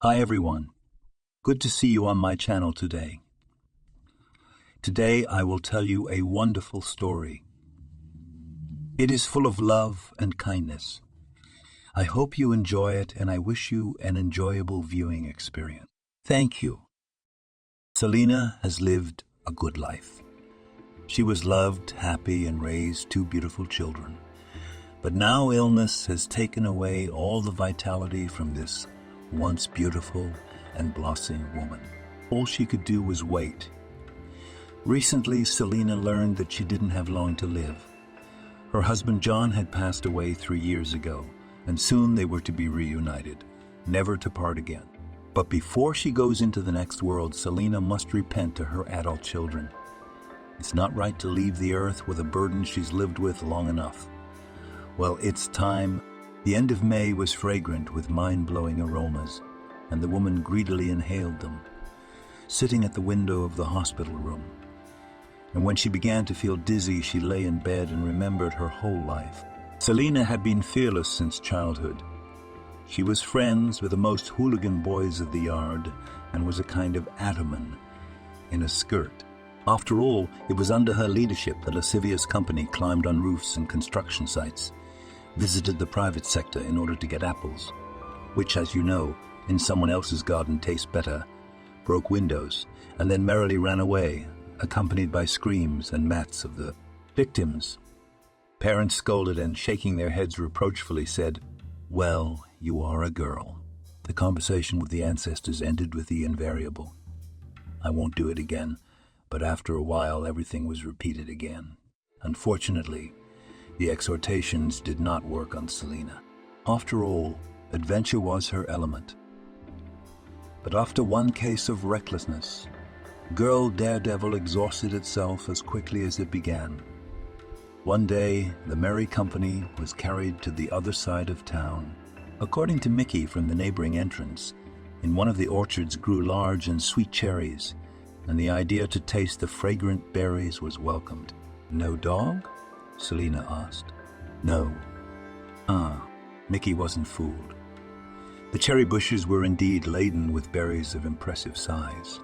Hi everyone, good to see you on my channel today. Today I will tell you a wonderful story. It is full of love and kindness. I hope you enjoy it and I wish you an enjoyable viewing experience. Thank you. Selena has lived a good life. She was loved, happy, and raised two beautiful children. But now illness has taken away all the vitality from this once beautiful and blossoming woman. All she could do was wait. Recently, Selena learned that she didn't have long to live. Her husband John had passed away 3 years ago, and soon they were to be reunited, never to part again. But before she goes into the next world, Selena must repent to her adult children. It's not right to leave the earth with a burden she's lived with long enough. Well, it's time. The end of May was fragrant with mind-blowing aromas, and the woman greedily inhaled them, sitting at the window of the hospital room. And when she began to feel dizzy, she lay in bed and remembered her whole life. Selena had been fearless since childhood. She was friends with the most hooligan boys of the yard and was a kind of ataman in a skirt. After all, it was under her leadership that lascivious company climbed on roofs and construction sites, visited the private sector in order to get apples, which, as you know, in someone else's garden taste better, broke windows, and then merrily ran away, accompanied by screams and mats of the victims. Parents scolded and, shaking their heads reproachfully, said, "Well, you are a girl." The conversation with the ancestors ended with the invariable, "I won't do it again," but after a while everything was repeated again. Unfortunately, the exhortations did not work on Selena. After all, adventure was her element. But after one case of recklessness, girl daredevil exhausted itself as quickly as it began. One day, the merry company was carried to the other side of town. According to Mickey from the neighboring entrance, in one of the orchards grew large and sweet cherries, and the idea to taste the fragrant berries was welcomed. "No dog?" Selena asked. "No." Mickey wasn't fooled. The cherry bushes were indeed laden with berries of impressive size.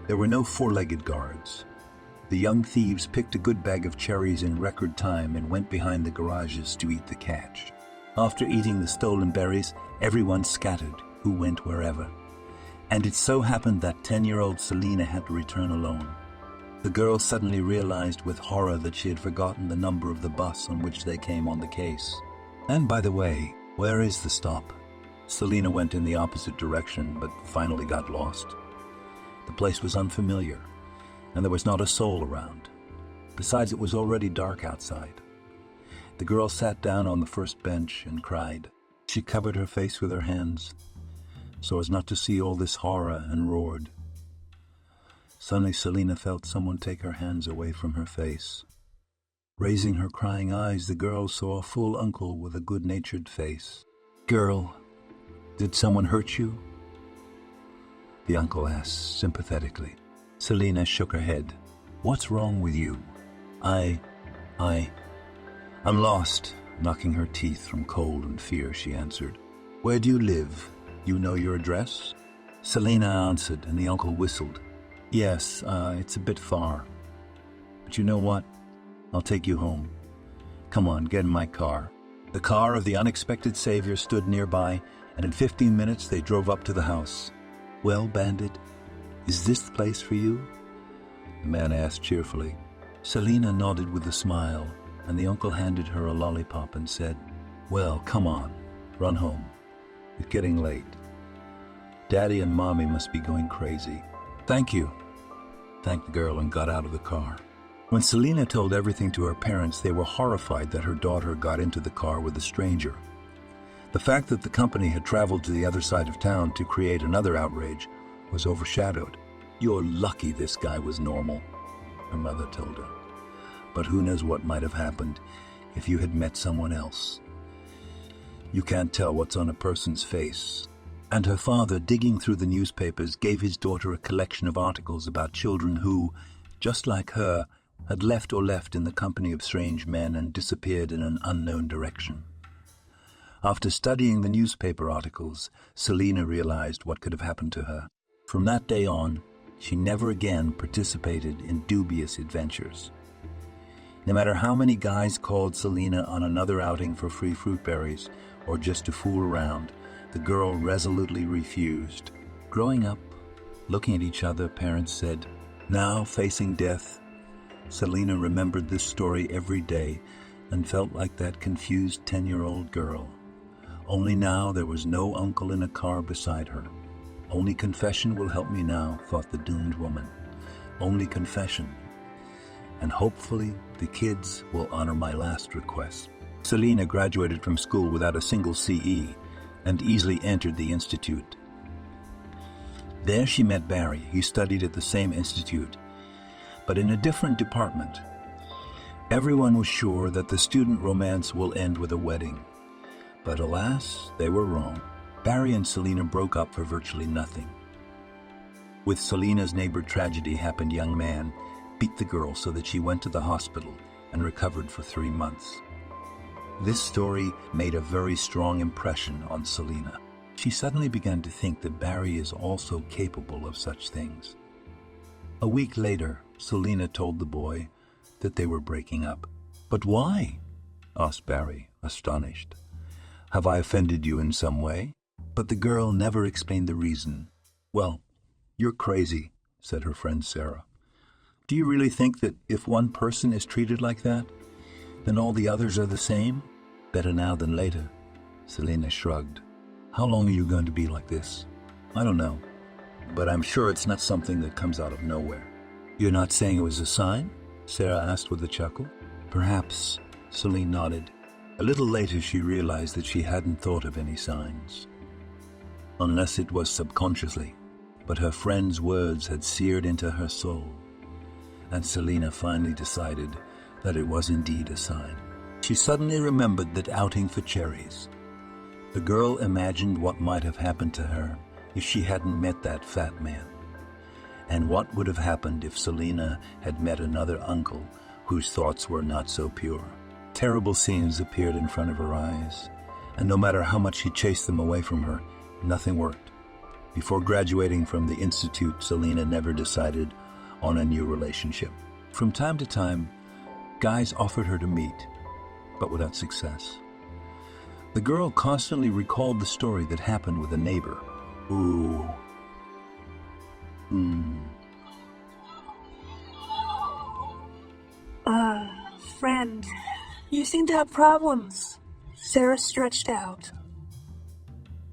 There were no four-legged guards. The young thieves picked a good bag of cherries in record time and went behind the garages to eat the catch. After eating the stolen berries, everyone scattered, who went wherever. And it so happened that 10-year-old Selena had to return alone. The girl suddenly realized with horror that she had forgotten the number of the bus on which they came on the case. "And by the way, where is the stop?" Selena went in the opposite direction, but finally got lost. The place was unfamiliar, and there was not a soul around. Besides, it was already dark outside. The girl sat down on the first bench and cried. She covered her face with her hands, so as not to see all this horror, and roared. Suddenly Selena felt someone take her hands away from her face. Raising her crying eyes, the girl saw a full uncle with a good-natured face. "Girl, did someone hurt you?" the uncle asked sympathetically. Selena shook her head. "What's wrong with you?" I'm lost," knocking her teeth from cold and fear, she answered. "Where do you live? You know your address?" Selena answered, and the uncle whistled. "Yes, it's a bit far. But you know what? I'll take you home. Come on, get in my car." The car of the unexpected savior stood nearby, and in 15 minutes they drove up to the house. "Well, Bandit, is this the place for you?" the man asked cheerfully. Selena nodded with a smile, and the uncle handed her a lollipop and said, "Well, come on, run home. It's getting late. Daddy and Mommy must be going crazy." "Thank you," thanked the girl and got out of the car. When Selena told everything to her parents, they were horrified that her daughter got into the car with a stranger. The fact that the company had traveled to the other side of town to create another outrage was overshadowed. "You're lucky this guy was normal," her mother told her. "But who knows what might have happened if you had met someone else. You can't tell what's on a person's face." And her father, digging through the newspapers, gave his daughter a collection of articles about children who, just like her, had left in the company of strange men and disappeared in an unknown direction. After studying the newspaper articles, Selina realized what could have happened to her. From that day on, she never again participated in dubious adventures. No matter how many guys called Selina on another outing for free fruit berries or just to fool around, the girl resolutely refused. Growing up, looking at each other, parents said, now facing death, Selina remembered this story every day and felt like that confused 10-year-old girl. Only now there was no uncle in a car beside her. Only confession will help me now, thought the doomed woman. Only confession. And hopefully the kids will honor my last request. Selina graduated from school without a single CE and easily entered the institute. There she met Barry. He studied at the same institute, but in a different department. Everyone was sure that the student romance will end with a wedding. But alas, they were wrong. Barry and Selina broke up for virtually nothing. With Selina's neighbor tragedy happened, young man beat the girl so that she went to the hospital and recovered for 3 months. This story made a very strong impression on Selina. She suddenly began to think that Barry is also capable of such things. A week later, Selina told the boy that they were breaking up. "But why?" asked Barry, astonished. "Have I offended you in some way?" But the girl never explained the reason. "Well, you're crazy," said her friend Sarah. "Do you really think that if one person is treated like that, then all the others are the same? Better now than later." Selina shrugged. "How long are you going to be like this?" "I don't know, but I'm sure it's not something that comes out of nowhere." "You're not saying it was a sign?" Sarah asked with a chuckle. "Perhaps," Selina nodded. A little later she realized that she hadn't thought of any signs, unless it was subconsciously. But her friend's words had seared into her soul, and Selina finally decided that it was indeed a sign. She suddenly remembered that outing for cherries. The girl imagined what might have happened to her if she hadn't met that fat man, and what would have happened if Selina had met another uncle whose thoughts were not so pure. Terrible scenes appeared in front of her eyes, and no matter how much she chased them away from her, nothing worked. Before graduating from the institute, Selina never decided on a new relationship. From time to time, guys offered her to meet, but without success. The girl constantly recalled the story that happened with a neighbor. Ooh. Friend, you seem to have problems. Sarah stretched out.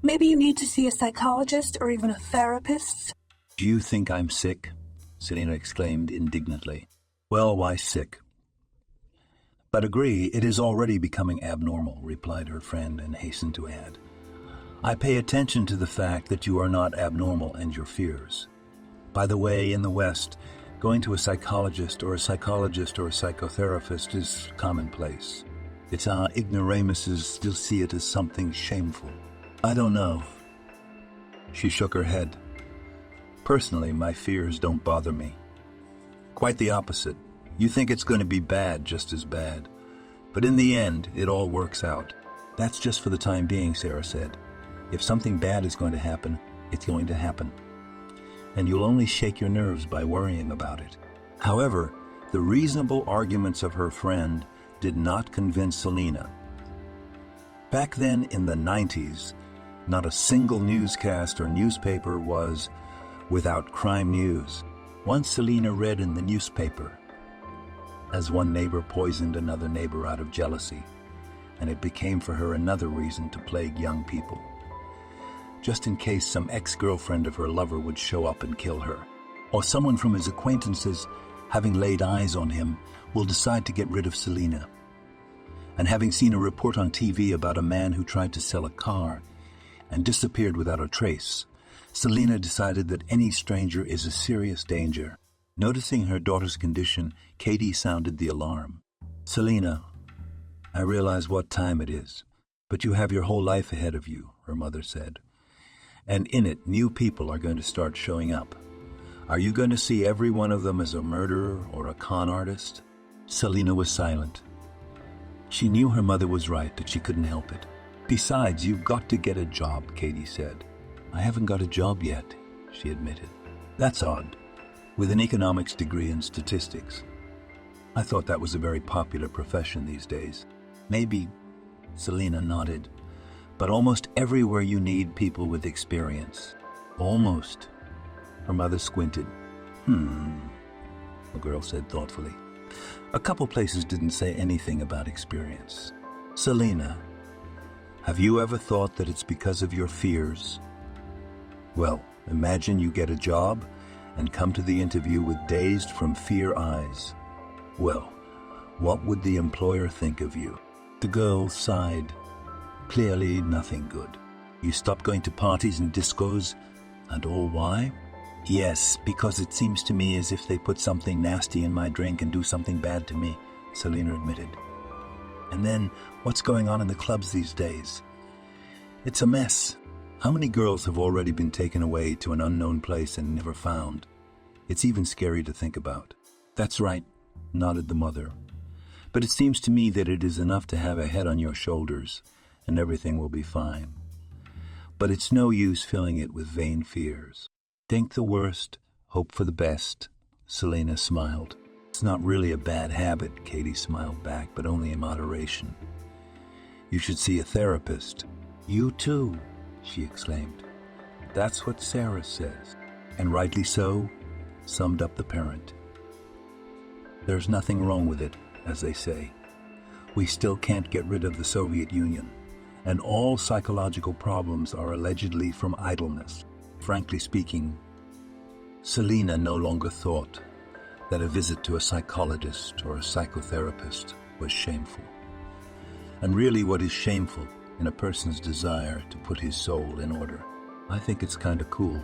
Maybe you need to see a psychologist or even a therapist. "Do you think I'm sick?" Selina exclaimed indignantly. "Well, why sick?" "But agree, it is already becoming abnormal," replied her friend and hastened to add, "I pay attention to the fact that you are not abnormal and your fears. By the way, in the West, going to a psychologist or a psychotherapist is commonplace. It's our ignoramuses still see it as something shameful." "I don't know." She shook her head. "Personally, my fears don't bother me. Quite the opposite. You think it's going to be bad, just as bad. But in the end, it all works out." "That's just for the time being," Sarah said. "If something bad is going to happen, it's going to happen. And you'll only shake your nerves by worrying about it." However, the reasonable arguments of her friend did not convince Selina. Back then in the 90s, not a single newscast or newspaper was without crime news. Once Selina read in the newspaper as one neighbor poisoned another neighbor out of jealousy, and it became for her another reason to plague young people, just in case some ex-girlfriend of her lover would show up and kill her, or someone from his acquaintances, having laid eyes on him, will decide to get rid of Selina. And having seen a report on TV about a man who tried to sell a car and disappeared without a trace, Selina decided that any stranger is a serious danger. Noticing her daughter's condition, Katie sounded the alarm. "Selina, I realize what time it is, but you have your whole life ahead of you," her mother said. "And in it, new people are going to start showing up. Are you going to see every one of them as a murderer or a con artist?" Selina was silent. She knew her mother was right, but she couldn't help it. Besides, you've got to get a job, Katie said. I haven't got a job yet, she admitted. That's odd. With an economics degree in statistics. I thought that was a very popular profession these days. Maybe, Selina nodded, but almost everywhere you need people with experience. Almost. Her mother squinted. The girl said thoughtfully. A couple places didn't say anything about experience. Selina, have you ever thought that it's because of your fears? Well, imagine you get a job and come to the interview with dazed from fear eyes. Well, what would the employer think of you? The girl sighed. Clearly nothing good. You stopped going to parties and discos, and all why? Yes, because it seems to me as if they put something nasty in my drink and do something bad to me, Selina admitted. And then, what's going on in the clubs these days? It's a mess. How many girls have already been taken away to an unknown place and never found? It's even scary to think about. That's right, nodded the mother. But it seems to me that it is enough to have a head on your shoulders, and everything will be fine. But it's no use filling it with vain fears. Think the worst, hope for the best, Selina smiled. It's not really a bad habit, Katie smiled back, but only in moderation. You should see a therapist. You too, she exclaimed. That's what Sarah says. And rightly so, summed up the parent. There's nothing wrong with it, as they say. We still can't get rid of the Soviet Union, and all psychological problems are allegedly from idleness. Frankly speaking, Selina no longer thought that a visit to a psychologist or a psychotherapist was shameful. And really what is shameful in a person's desire to put his soul in order? I think it's kind of cool.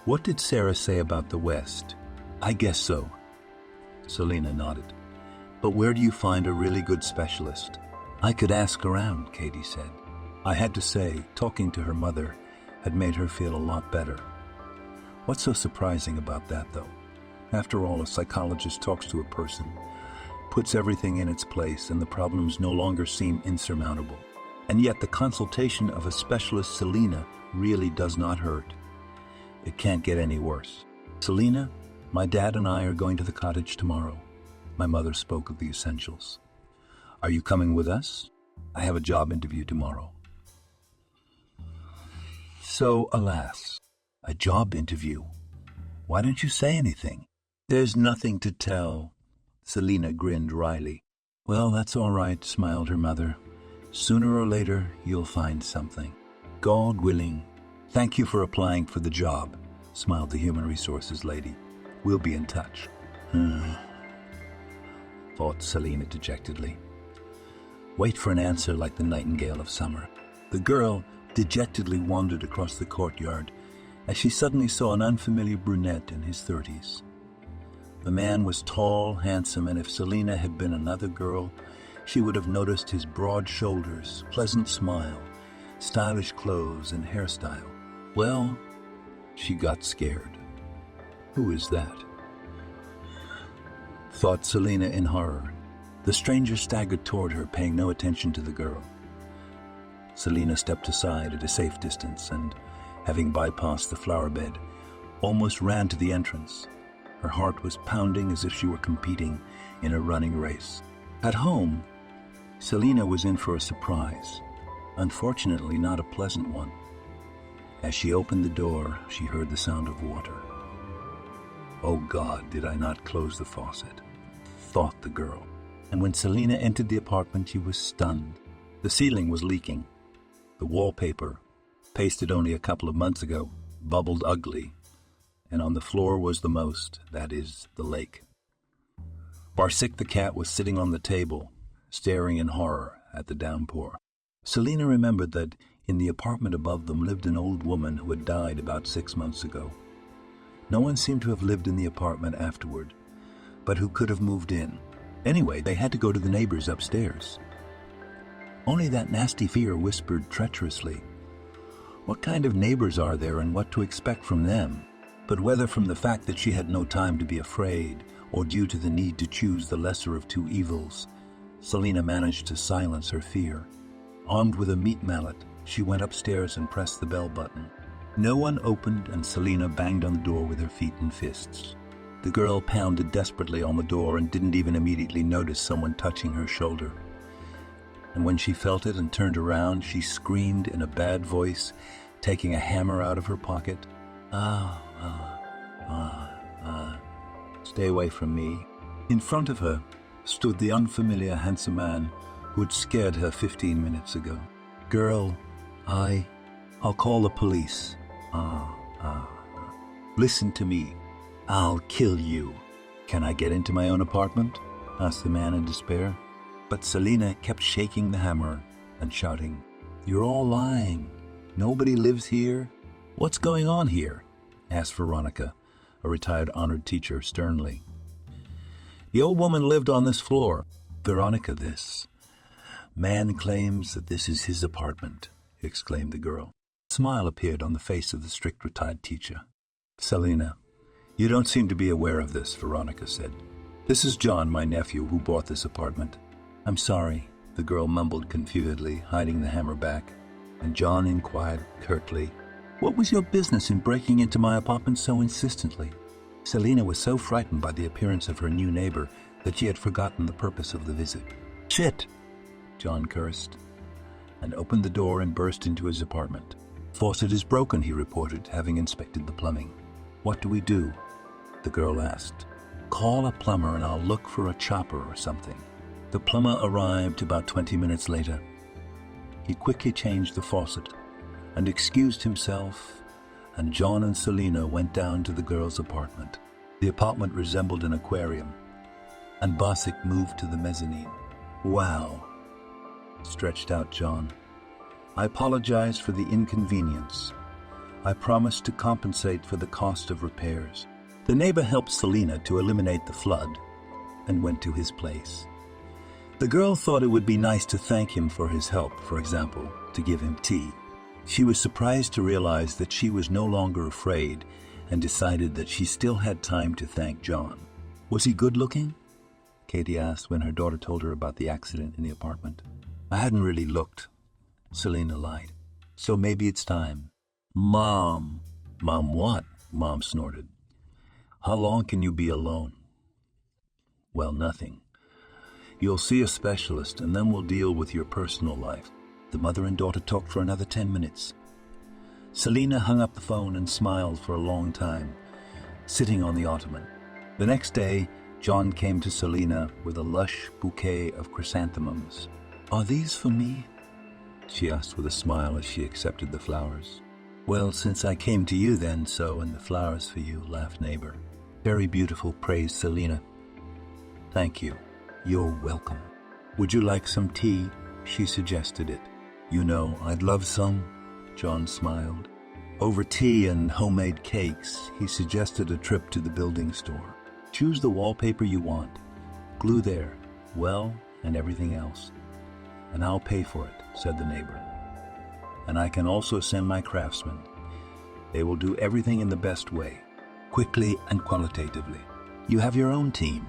What did Sarah say about the West? I guess so. Selina nodded. But where do you find a really good specialist? I could ask around, Katie said. I had to say, talking to her mother had made her feel a lot better. What's so surprising about that, though? After all, a psychologist talks to a person, puts everything in its place, and the problems no longer seem insurmountable. And yet the consultation of a specialist, Selina, really does not hurt. It can't get any worse. Selina, my dad and I are going to the cottage tomorrow. My mother spoke of the essentials. Are you coming with us? I have a job interview tomorrow. So, alas, a job interview. Why don't you say anything? There's nothing to tell. Selina grinned wryly. Well, that's all right, smiled her mother. Sooner or later, you'll find something. God willing. Thank you for applying for the job, smiled the human resources lady. We'll be in touch. Thought Selina dejectedly. Wait for an answer like the nightingale of summer. The girl dejectedly wandered across the courtyard as she suddenly saw an unfamiliar brunette in his 30s. The man was tall, handsome, and if Selina had been another girl, she would have noticed his broad shoulders, pleasant smile, stylish clothes, and hairstyle. Well, she got scared. Who is that? Thought Selina in horror. The stranger staggered toward her, paying no attention to the girl. Selina stepped aside at a safe distance and, having bypassed the flower bed, almost ran to the entrance. Her heart was pounding as if she were competing in a running race. At home, Selina was in for a surprise, unfortunately not a pleasant one. As she opened the door, she heard the sound of water. Oh God, did I not close the faucet? Thought the girl. And when Selina entered the apartment, she was stunned. The ceiling was leaking. The wallpaper, pasted only a couple of months ago, bubbled ugly. And on the floor was the most, that is, the lake. Barsik the cat was sitting on the table, staring in horror at the downpour. Selina remembered that in the apartment above them lived an old woman who had died about 6 months ago. No one seemed to have lived in the apartment afterward, but who could have moved in? Anyway, they had to go to the neighbors upstairs. Only that nasty fear whispered treacherously, what kind of neighbors are there and what to expect from them? But whether from the fact that she had no time to be afraid or due to the need to choose the lesser of two evils, Selina managed to silence her fear. Armed with a meat mallet, she went upstairs and pressed the bell button. No one opened, and Selina banged on the door with her feet and fists. The girl pounded desperately on the door and didn't even immediately notice someone touching her shoulder. And when she felt it and turned around, she screamed in a bad voice, taking a hammer out of her pocket. Stay away from me. In front of her stood the unfamiliar handsome man who had scared her 15 minutes ago. Girl, I'll call the police. Listen to me. I'll kill you. Can I get into my own apartment? Asked the man in despair. But Selina kept shaking the hammer and shouting, You're all lying. Nobody lives here. What's going on here? Asked Veronica, a retired honored teacher, sternly. The old woman lived on this floor. Veronica, this man claims that this is his apartment, exclaimed the girl. A smile appeared on the face of the strict retired teacher. Selina, you don't seem to be aware of this, Veronica said. This is John, my nephew, who bought this apartment. I'm sorry, the girl mumbled confusedly, hiding the hammer back, and John inquired curtly, What was your business in breaking into my apartment so insistently? Selina was so frightened by the appearance of her new neighbor that she had forgotten the purpose of the visit. Shit! John cursed, and opened the door and burst into his apartment. Faucet is broken, he reported, having inspected the plumbing. What do we do? The girl asked. Call a plumber and I'll look for a chopper or something. The plumber arrived about 20 minutes later. He quickly changed the faucet and excused himself, and John and Selina went down to the girl's apartment. The apartment resembled an aquarium, and Bosick moved to the mezzanine. Wow, stretched out John. I apologize for the inconvenience. I promise to compensate for the cost of repairs. The neighbor helped Selina to eliminate the flood and went to his place. The girl thought it would be nice to thank him for his help, for example, to give him tea. She was surprised to realize that she was no longer afraid and decided that she still had time to thank John. Was he good looking? Katie asked when her daughter told her about the accident in the apartment. I hadn't really looked, Selina lied. So maybe it's time. Mom. Mom what? Mom snorted. How long can you be alone? Well, nothing. You'll see a specialist, and then we'll deal with your personal life. The mother and daughter talked for another 10 minutes. Selina hung up the phone and smiled for a long time, sitting on the ottoman. The next day, John came to Selina with a lush bouquet of chrysanthemums. Are these for me? She asked with a smile as she accepted the flowers. Well, since I came to you then, so, and the flowers for you, laughed neighbor. Very beautiful, praised Selina. Thank you. You're welcome. Would you like some tea? She suggested it. You know, I'd love some. John smiled. Over tea and homemade cakes, he suggested a trip to the building store. Choose the wallpaper you want. Glue there, well, and everything else. And I'll pay for it, said the neighbor. And I can also send my craftsmen. They will do everything in the best way, quickly and qualitatively. You have your own team.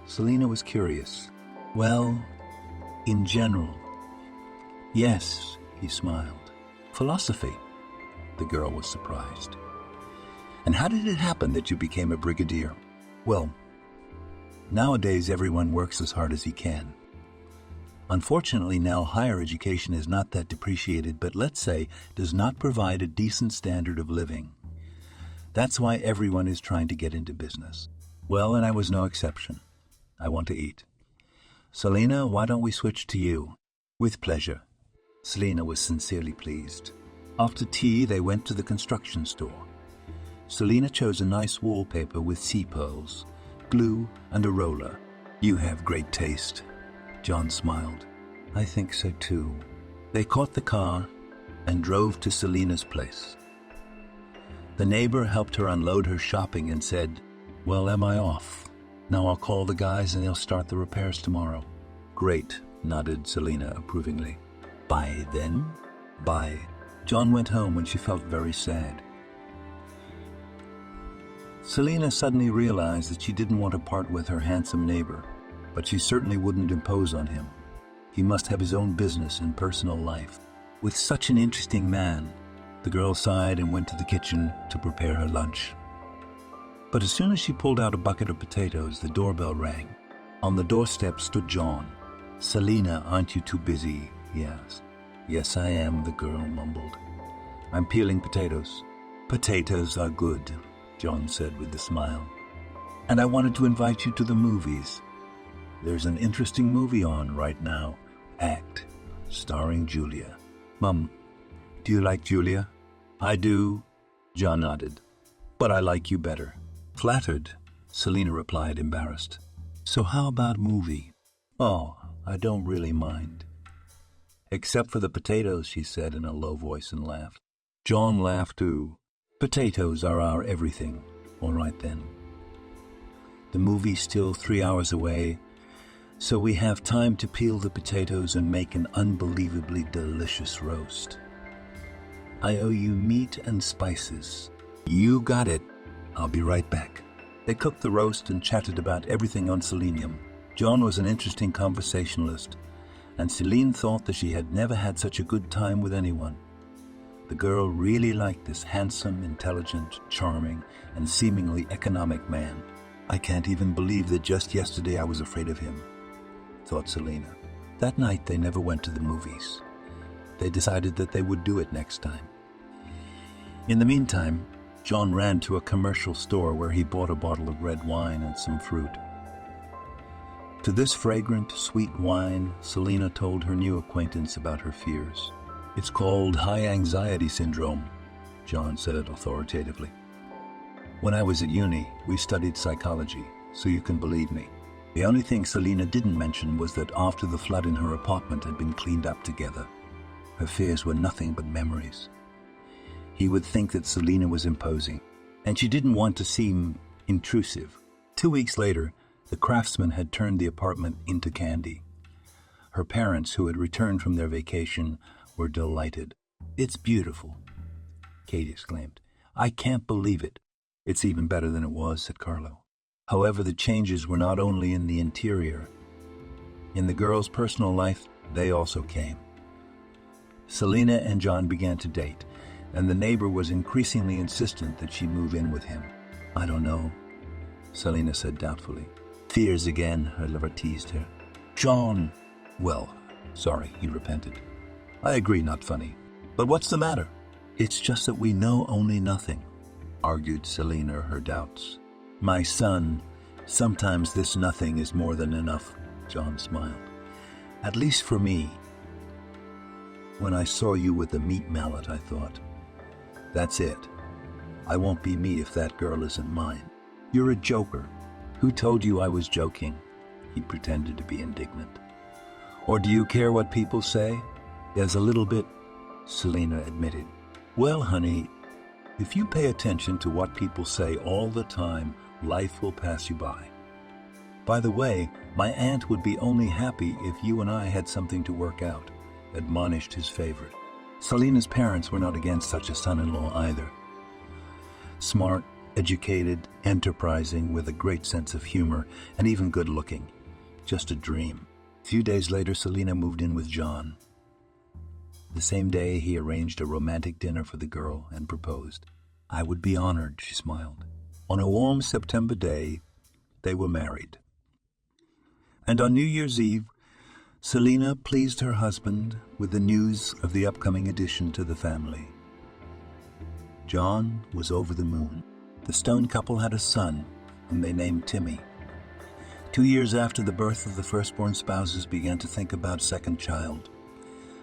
Selina was curious. Well, in general. Yes, he smiled. Philosophy. The girl was surprised. And how did it happen that you became a brigadier? Well, nowadays everyone works as hard as he can. Unfortunately, now higher education is not that depreciated, but let's say does not provide a decent standard of living. That's why everyone is trying to get into business. Well, and I was no exception. I want to eat. Selina, why don't we switch to you? With pleasure. Selina was sincerely pleased. After tea, they went to the construction store. Selina chose a nice wallpaper with sea pearls, glue, and a roller. You have great taste. John smiled. I think so too. They caught the car and drove to Selina's place. The neighbor helped her unload her shopping and said, Well, am I off? Now I'll call the guys and they'll start the repairs tomorrow. Great, nodded Selina approvingly. Bye then? Bye. John went home when she felt very sad. Selina suddenly realized that she didn't want to part with her handsome neighbor, but she certainly wouldn't impose on him. He must have his own business and personal life. With such an interesting man, the girl sighed and went to the kitchen to prepare her lunch. But as soon as she pulled out a bucket of potatoes, the doorbell rang. On the doorstep stood John. "Selina, aren't you too busy?" he asked. "Yes, I am," the girl mumbled. "I'm peeling potatoes." "Potatoes are good," John said with a smile. "And I wanted to invite you to the movies. There's an interesting movie on right now, Act, starring Julia." "Mum, do you like Julia?" "I do," John nodded. "But I like you better." "Flattered," Selina replied, embarrassed. "So how about movie?" "Oh, I don't really mind." "Except for the potatoes," she said in a low voice and laughed. John laughed too. "Potatoes are our everything." "All right then." The movie's still 3 hours away, so we have time to peel the potatoes and make an unbelievably delicious roast. I owe you meat and spices. "You got it. I'll be right back." They cooked the roast and chatted about everything on Selenium. John was an interesting conversationalist, and Celine thought that she had never had such a good time with anyone. The girl really liked this handsome, intelligent, charming, and seemingly economic man. "I can't even believe that just yesterday I was afraid of him," thought Selina. That night they never went to the movies. They decided that they would do it next time. In the meantime, John ran to a commercial store where he bought a bottle of red wine and some fruit. To this fragrant, sweet wine, Selina told her new acquaintance about her fears. "It's called high anxiety syndrome," John said authoritatively. "When I was at uni, we studied psychology, so you can believe me." The only thing Selina didn't mention was that after the flood in her apartment had been cleaned up together, her fears were nothing but memories. He would think that Selina was imposing, and she didn't want to seem intrusive. 2 weeks later, the craftsman had turned the apartment into candy. Her parents, who had returned from their vacation, were delighted. "It's beautiful," Kate exclaimed. "I can't believe it." "It's even better than it was," said Carlo. However, the changes were not only in the interior. In the girl's personal life, they also came. Selina and John began to date, and the neighbor was increasingly insistent that she move in with him. "I don't know," Selina said doubtfully. "Fears again," her lover teased her. "John!" "Well, sorry," he repented. "I agree, not funny. But what's the matter?" "It's just that we know only nothing," argued Selina her doubts. "My son, sometimes this nothing is more than enough," John smiled. "At least for me. When I saw you with the meat mallet, I thought, that's it. I won't be me if that girl isn't mine." "You're a joker." "Who told you I was joking?" He pretended to be indignant. "Or do you care what people say?" "There's a little bit," Selina admitted. "Well, honey, if you pay attention to what people say all the time, life will pass you by. By the way, my aunt would be only happy if you and I had something to work out," admonished his favorite. Selina's parents were not against such a son-in-law either. Smart, educated, enterprising, with a great sense of humor, and even good-looking. Just a dream. A few days later, Selina moved in with John. The same day, he arranged a romantic dinner for the girl and proposed. "I would be honored," she smiled. On a warm September day, they were married. And on New Year's Eve, Selina pleased her husband with the news of the upcoming addition to the family. John was over the moon. The Stone couple had a son, whom they named Timmy. 2 years after the birth of the firstborn, spouses began to think about second child,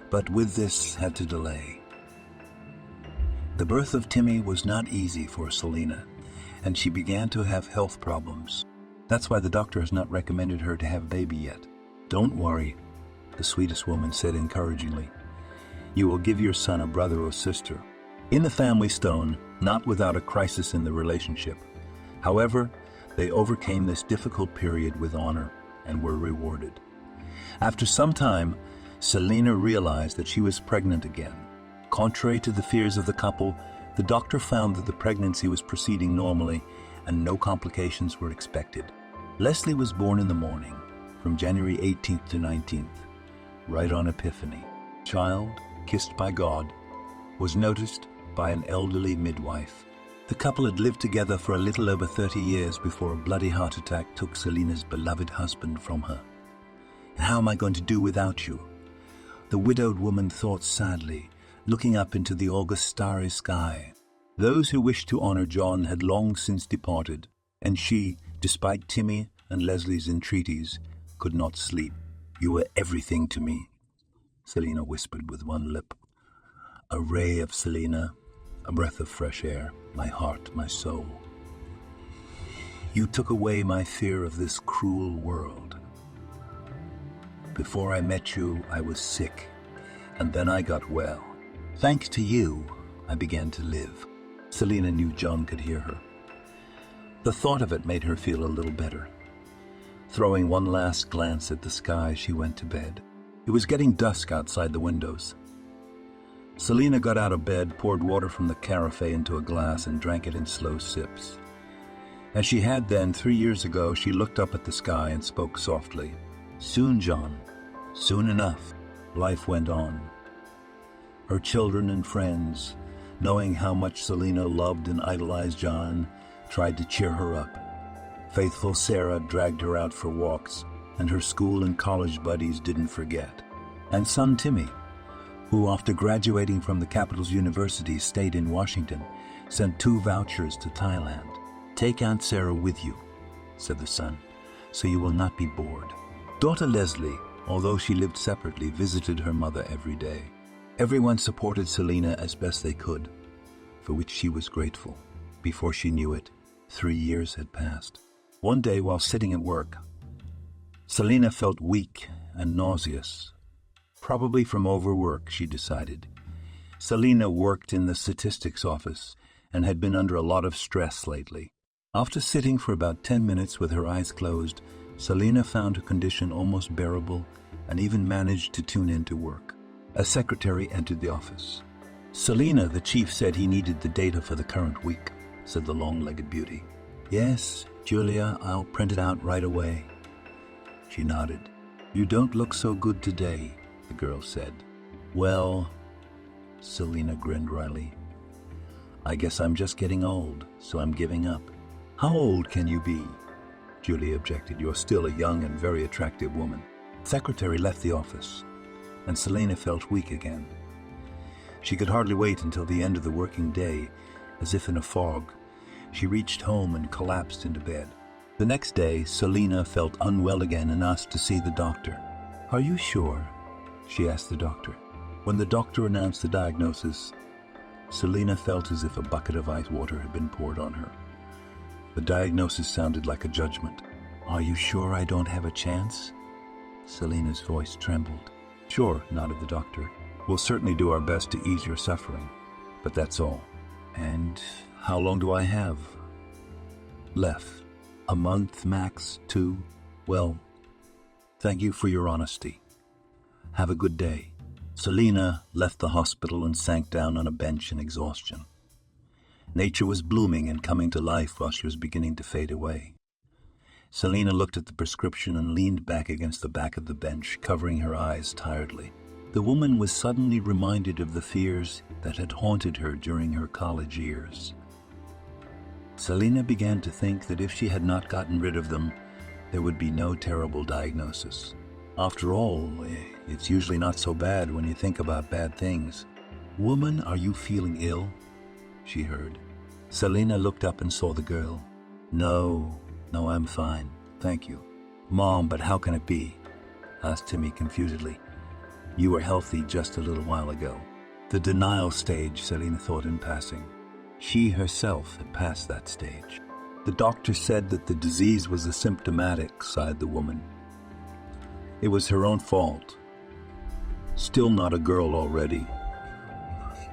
but with this had to delay. The birth of Timmy was not easy for Selina, and she began to have health problems. That's why the doctor has not recommended her to have a baby yet. "Don't worry," the sweetest woman said encouragingly. "You will give your son a brother or sister." In the family Stone, not without a crisis in the relationship. However, they overcame this difficult period with honor and were rewarded. After some time, Selina realized that she was pregnant again. Contrary to the fears of the couple, the doctor found that the pregnancy was proceeding normally and no complications were expected. Leslie was born in the morning, from January 18th to 19th, right on Epiphany. Child, kissed by God, was noticed by an elderly midwife. The couple had lived together for a little over 30 years before a bloody heart attack took Selina's beloved husband from her. And how am I going to do without you? The widowed woman thought sadly, looking up into the August starry sky. Those who wished to honor John had long since departed, and she, despite Timmy and Leslie's entreaties, could not sleep. You were everything to me, Selina whispered with one lip. A ray of Selina, a breath of fresh air, my heart, my soul. You took away my fear of this cruel world. Before I met you, I was sick, and then I got well. Thanks to you, I began to live. Selina knew John could hear her. The thought of it made her feel a little better. Throwing one last glance at the sky, she went to bed. It was getting dusk outside the windows. Selina got out of bed, poured water from the carafe into a glass, and drank it in slow sips. As she had then, 3 years ago, she looked up at the sky and spoke softly. Soon, John. Soon enough. Life went on. Her children and friends, knowing how much Selina loved and idolized John, tried to cheer her up. Faithful Sarah dragged her out for walks, and her school and college buddies didn't forget. And son Timmy, who after graduating from the capital's university stayed in Washington, sent 2 vouchers to Thailand. Take Aunt Sarah with you, said the son, so you will not be bored. Daughter Leslie, although she lived separately, visited her mother every day. Everyone supported Selina as best they could, for which she was grateful. Before she knew it, 3 years had passed. One day while sitting at work, Selina felt weak and nauseous. Probably from overwork, she decided. Selina worked in the statistics office and had been under a lot of stress lately. After sitting for about 10 minutes with her eyes closed, Selina found her condition almost bearable and even managed to tune in to work. A secretary entered the office. Selina, the chief said he needed the data for the current week, said the long-legged beauty. Yes, Julia, I'll print it out right away. She nodded. You don't look so good today, the girl said. Well, Selina grinned wryly. I guess I'm just getting old, so I'm giving up. How old can you be? Julia objected. You're still a young and very attractive woman. The secretary left the office, and Selina felt weak again. She could hardly wait until the end of the working day. As if in a fog, she reached home and collapsed into bed. The next day, Selina felt unwell again and asked to see the doctor. Are you sure? She asked the doctor. When the doctor announced the diagnosis, Selina felt as if a bucket of ice water had been poured on her. The diagnosis sounded like a judgment. Are you sure I don't have a chance? Selina's voice trembled. Sure, nodded the doctor. We'll certainly do our best to ease your suffering, but that's all. And how long do I have left? A month, max, 2? Well, thank you for your honesty. Have a good day. Selina left the hospital and sank down on a bench in exhaustion. Nature was blooming and coming to life while she was beginning to fade away. Selina looked at the prescription and leaned back against the back of the bench, covering her eyes tiredly. The woman was suddenly reminded of the fears that had haunted her during her college years. Selina began to think that if she had not gotten rid of them, there would be no terrible diagnosis. After all, it's usually not so bad when you think about bad things. Woman, are you feeling ill? She heard. Selina looked up and saw the girl. No, I'm fine, thank you. Mom, but how can it be? Asked Timmy confusedly. You were healthy just a little while ago. The denial stage, Selina thought in passing. She herself had passed that stage. The doctor said that the disease was asymptomatic, sighed the woman. It was her own fault. Still not a girl already.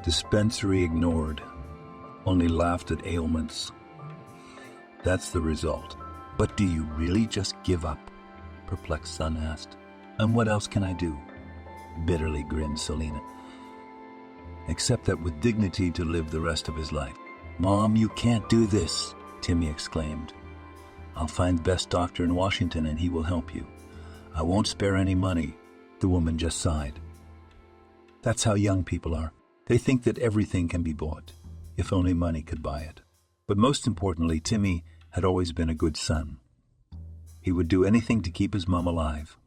Dispensary ignored. Only laughed at ailments. That's the result. But do you really just give up? Perplexed son asked. And what else can I do? Bitterly grinned Selina. Except that with dignity to live the rest of his life. Mom, you can't do this, Timmy exclaimed. I'll find the best doctor in Washington and he will help you. I won't spare any money. The woman just sighed. That's how young people are. They think that everything can be bought, if only money could buy it. But most importantly, Timmy had always been a good son. He would do anything to keep his mom alive.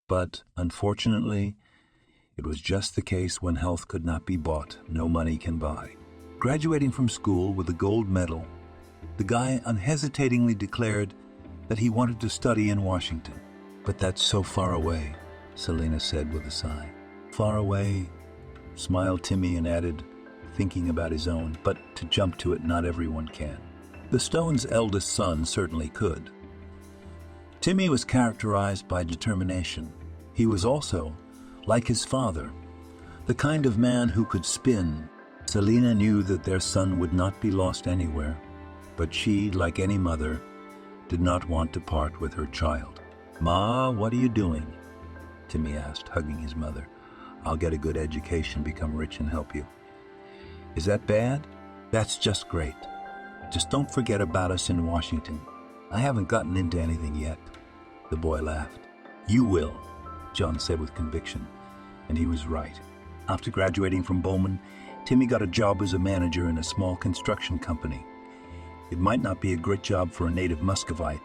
But, unfortunately, it was just the case when health could not be bought, no money can buy. Graduating from school with a gold medal, the guy unhesitatingly declared that he wanted to study in Washington. But that's so far away, Selina said with a sigh. Far away, smiled Timmy and added, thinking about his own, but to jump to it not everyone can. The Stones' eldest son certainly could. Timmy was characterized by determination. He was also, like his father, the kind of man who could spin. Selina knew that their son would not be lost anywhere, but she, like any mother, did not want to part with her child. "Ma, what are you doing?" Timmy asked, hugging his mother. "I'll get a good education, become rich, and help you." "Is that bad?" "That's just great. Just don't forget about us in Washington. I haven't gotten into anything yet." The boy laughed. "You will," John said with conviction, and he was right. After graduating from Bowman, Timmy got a job as a manager in a small construction company. It might not be a great job for a native Muscovite,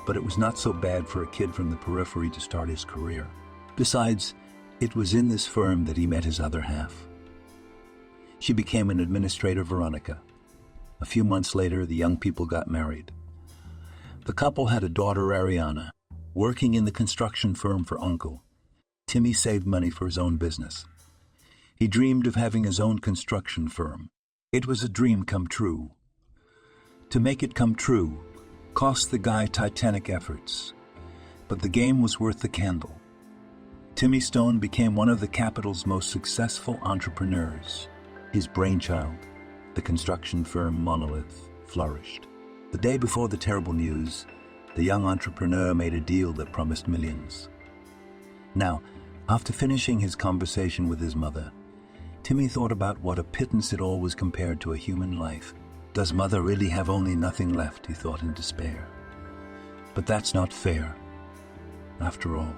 but it was not so bad for a kid from the periphery to start his career. Besides, it was in this firm that he met his other half. She became an administrator, Veronica. A few months later, the young people got married. The couple had a daughter, Ariana. Working in the construction firm for Uncle, Timmy saved money for his own business. He dreamed of having his own construction firm. It was a dream come true. To make it come true cost the guy titanic efforts, but the game was worth the candle. Timmy Stone became one of the capital's most successful entrepreneurs. His brainchild, the construction firm Monolith, flourished. The day before the terrible news, the young entrepreneur made a deal that promised millions. Now, after finishing his conversation with his mother, Timmy thought about what a pittance it all was compared to a human life. Does mother really have only nothing left, he thought in despair. But that's not fair. After all,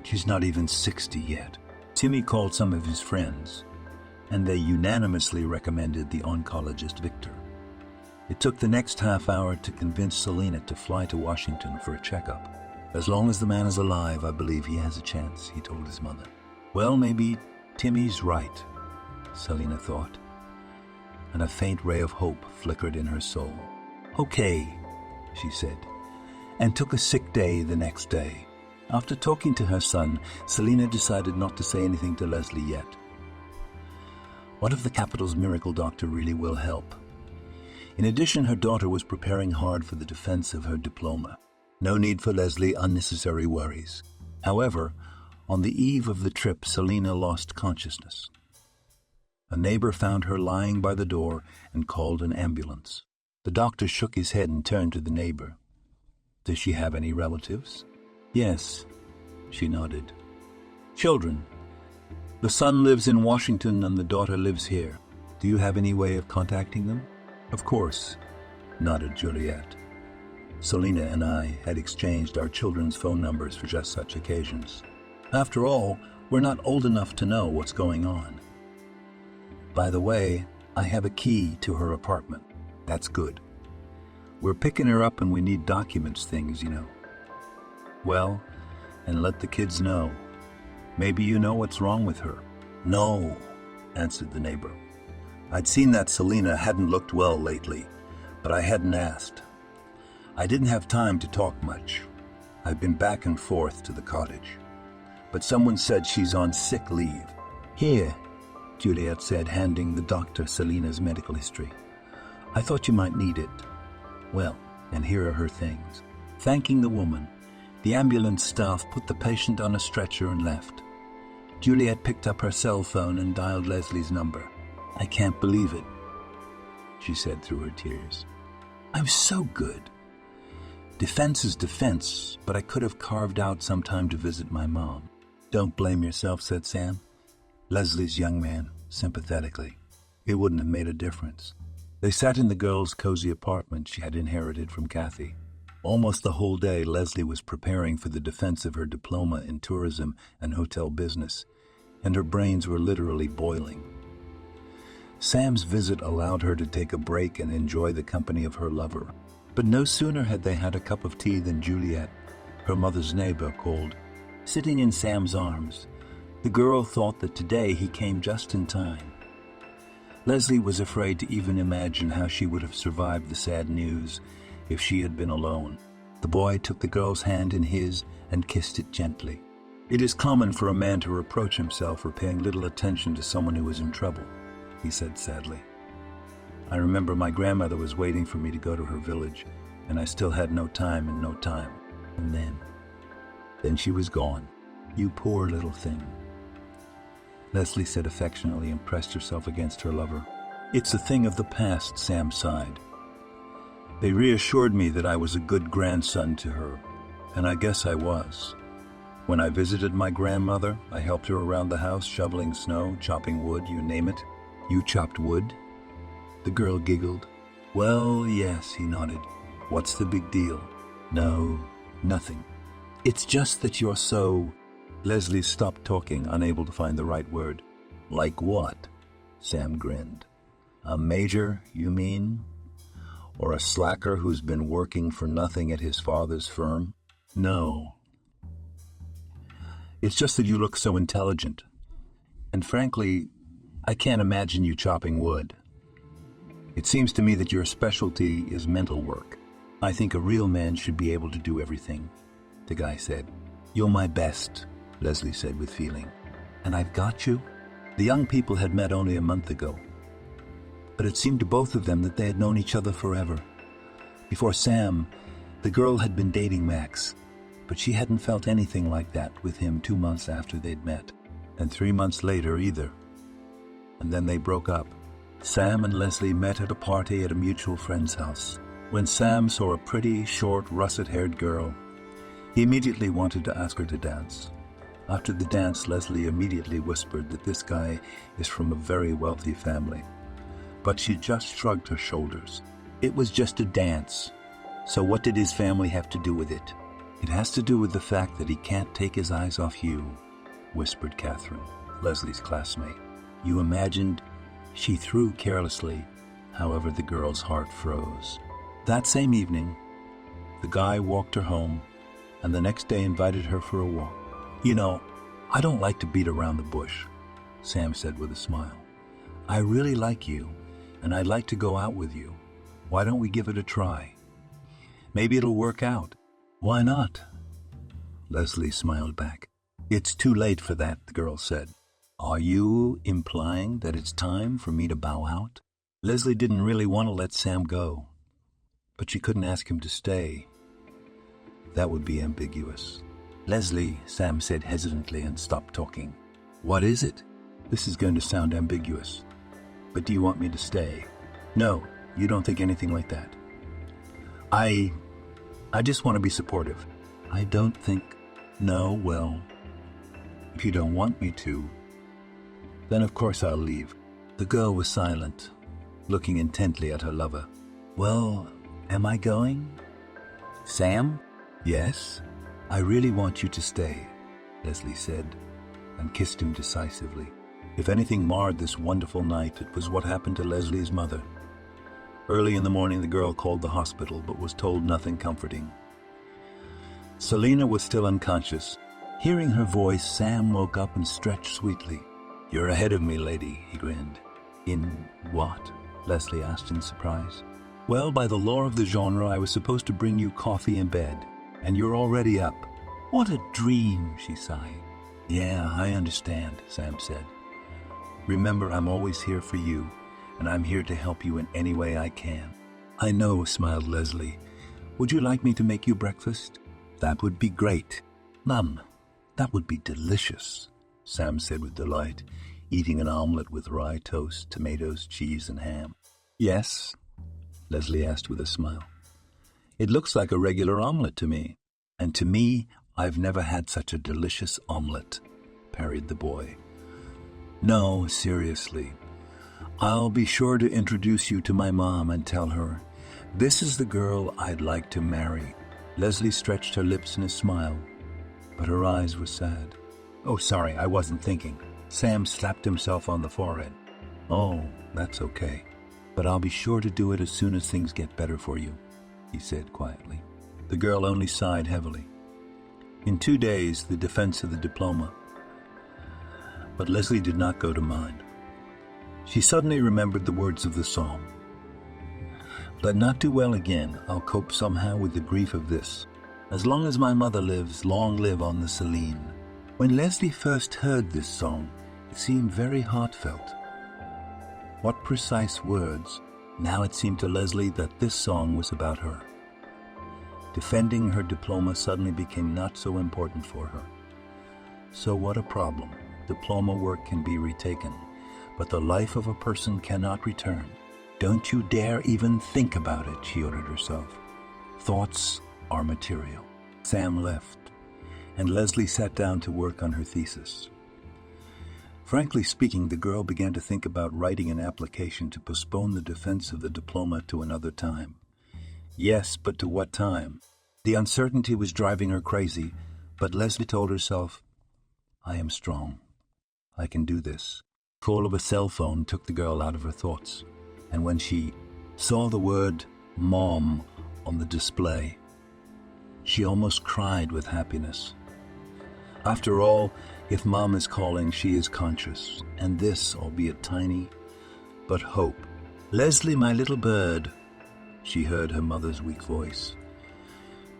she's not even 60 yet. Timmy called some of his friends, and they unanimously recommended the oncologist Victor. It took the next half hour to convince Selina to fly to Washington for a checkup. "As long as the man is alive, I believe he has a chance," he told his mother. Well, maybe Timmy's right, Selina thought, and a faint ray of hope flickered in her soul. "Okay," she said, and took a sick day the next day. After talking to her son, Selina decided not to say anything to Leslie yet. What if the capital's miracle doctor really will help? In addition, her daughter was preparing hard for the defense of her diploma. No need for Leslie unnecessary worries. However, on the eve of the trip, Selina lost consciousness. A neighbor found her lying by the door and called an ambulance. The doctor shook his head and turned to the neighbor. "Does she have any relatives?" "Yes," she nodded. "Children. The son lives in Washington and the daughter lives here. Do you have any way of contacting them?" "Of course," nodded Juliet. "Selina and I had exchanged our children's phone numbers for just such occasions. After all, we're not old enough to know what's going on. By the way, I have a key to her apartment. That's good. We're picking her up and we need documents, things, you know." "Well, and let the kids know. Maybe you know what's wrong with her." "No," answered the neighbor. I'd seen that Selina hadn't looked well lately, but I hadn't asked. I didn't have time to talk much. I've been back and forth to the cottage. But someone said she's on sick leave. "Here," Juliet said, handing the doctor Selina's medical history. "I thought you might need it." "Well, and here are her things." Thanking the woman, the ambulance staff put the patient on a stretcher and left. Juliet picked up her cell phone and dialed Leslie's number. "I can't believe it," she said through her tears. "I'm so good. Defense is defense, but I could have carved out some time to visit my mom." "Don't blame yourself," said Sam, Leslie's young man, sympathetically. "It wouldn't have made a difference." They sat in the girl's cozy apartment she had inherited from Kathy. Almost the whole day, Leslie was preparing for the defense of her diploma in tourism and hotel business, and her brains were literally boiling. Sam's visit allowed her to take a break and enjoy the company of her lover. But no sooner had they had a cup of tea than Juliet, her mother's neighbor, called. Sitting in Sam's arms, the girl thought that today he came just in time. Leslie was afraid to even imagine how she would have survived the sad news if she had been alone. The boy took the girl's hand in his and kissed it gently. It is common for a man to reproach himself for paying little attention to someone who is in trouble, he said sadly. I remember my grandmother was waiting for me to go to her village, and I still had no time. And then she was gone. You poor little thing. Leslie said affectionately and pressed herself against her lover. It's a thing of the past, Sam sighed. They reassured me that I was a good grandson to her, and I guess I was. When I visited my grandmother, I helped her around the house, shoveling snow, chopping wood, you name it. You chopped wood? The girl giggled. Well, yes, he nodded. What's the big deal? No, nothing. It's just that you're so... Leslie stopped talking, unable to find the right word. Like what? Sam grinned. A major, you mean? Or a slacker who's been working for nothing at his father's firm? No. It's just that you look so intelligent. And frankly, I can't imagine you chopping wood. It seems to me that your specialty is mental work. I think a real man should be able to do everything, the guy said. You're my best, Leslie said with feeling. And I've got you? The young people had met only a month ago, but it seemed to both of them that they had known each other forever. Before Sam, the girl had been dating Max, but she hadn't felt anything like that with him 2 months after they'd met, and 3 months later either. And then they broke up. Sam and Leslie met at a party at a mutual friend's house. When Sam saw a pretty, short, russet-haired girl, he immediately wanted to ask her to dance. After the dance, Leslie immediately whispered that this guy is from a very wealthy family. But she just shrugged her shoulders. It was just a dance. So what did his family have to do with it? It has to do with the fact that he can't take his eyes off you, whispered Catherine, Leslie's classmate. You imagined? She threw carelessly. However, the girl's heart froze. That same evening, the guy walked her home, and the next day invited her for a walk. You know, I don't like to beat around the bush, Sam said with a smile. I really like you, and I'd like to go out with you. Why don't we give it a try? Maybe it'll work out. Why not? Leslie smiled back. It's too late for that, the girl said. Are you implying that it's time for me to bow out? Leslie didn't really want to let Sam go, but she couldn't ask him to stay. That would be ambiguous. Leslie, Sam said hesitantly and stopped talking. What is it? This is going to sound ambiguous, but do you want me to stay? No, you don't think anything like that. I just want to be supportive. I don't think... No, well, if you don't want me to, then of course I'll leave. The girl was silent, looking intently at her lover. Well, am I going? Sam? Yes? I really want you to stay, Leslie said, and kissed him decisively. If anything marred this wonderful night, it was what happened to Leslie's mother. Early in the morning, the girl called the hospital, but was told nothing comforting. Selena was still unconscious. Hearing her voice, Sam woke up and stretched sweetly. You're ahead of me, lady, he grinned. In what? Leslie asked in surprise. Well, by the law of the genre, I was supposed to bring you coffee in bed, and you're already up. What a dream, she sighed. Yeah, I understand, Sam said. Remember, I'm always here for you, and I'm here to help you in any way I can. I know, smiled Leslie. Would you like me to make you breakfast? That would be great. That would be delicious, Sam said with delight, eating an omelet with rye toast, tomatoes, cheese, and ham. Yes? Leslie asked with a smile. It looks like a regular omelet to me. And to me, I've never had such a delicious omelet, parried the boy. No, seriously. I'll be sure to introduce you to my mom and tell her, this is the girl I'd like to marry. Leslie stretched her lips in a smile, but her eyes were sad. "Oh, sorry, I wasn't thinking." Sam slapped himself on the forehead. "Oh, that's okay. But I'll be sure to do it as soon as things get better for you," he said quietly. The girl only sighed heavily. In 2 days, the defense of the diploma. But Leslie did not go to mind. She suddenly remembered the words of the song. "Let not do well again, I'll cope somehow with the grief of this. As long as my mother lives, long live on the Celine." When Leslie first heard this song, it seemed very heartfelt. What precise words? Now it seemed to Leslie that this song was about her. Defending her diploma suddenly became not so important for her. So what a problem. Diploma work can be retaken, but the life of a person cannot return. "Don't you dare even think about it," she ordered herself. Thoughts are material. Sam left, and Leslie sat down to work on her thesis. Frankly speaking, the girl began to think about writing an application to postpone the defense of the diploma to another time. Yes, but to what time? The uncertainty was driving her crazy, but Leslie told herself, "I am strong. I can do this." The call of a cell phone took the girl out of her thoughts, and when she saw the word "Mom" on the display, she almost cried with happiness. After all, if Mom is calling, she is conscious, and this, albeit tiny, but hope. "Leslie, my little bird," she heard her mother's weak voice,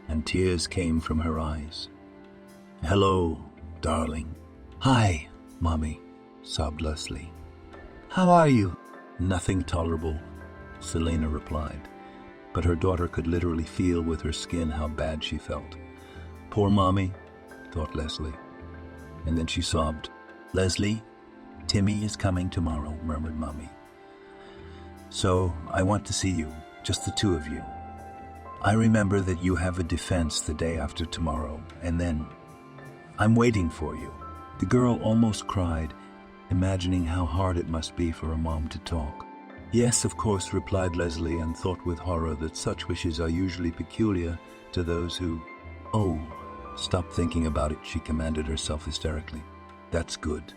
and tears came from her eyes. "Hello, darling." "Hi, Mommy," sobbed Leslie. "How are you?" "Nothing tolerable," Selena replied, but her daughter could literally feel with her skin how bad she felt. "Poor Mommy," thought Leslie, and then she sobbed. "Leslie, Timmy is coming tomorrow," murmured Mommy. "So I want to see you, just the two of you. I remember that you have a defense the day after tomorrow, and then I'm waiting for you." The girl almost cried, imagining how hard it must be for a mom to talk. "Yes, of course," replied Leslie, and thought with horror that such wishes are usually peculiar to those who... "Oh, stop thinking about it," she commanded herself hysterically. "That's good,"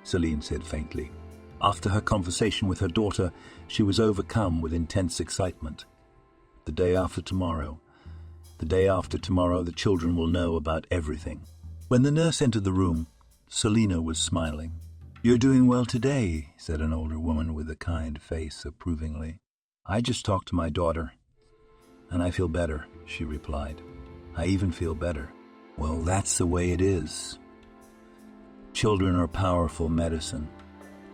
Celine said faintly. After her conversation with her daughter, she was overcome with intense excitement. The day after tomorrow. The day after tomorrow, the children will know about everything. When the nurse entered the room, Selena was smiling. "You're doing well today," said an older woman with a kind face approvingly. "I just talked to my daughter, and I feel better," she replied. "I even feel better." "Well, that's the way it is. Children are powerful medicine."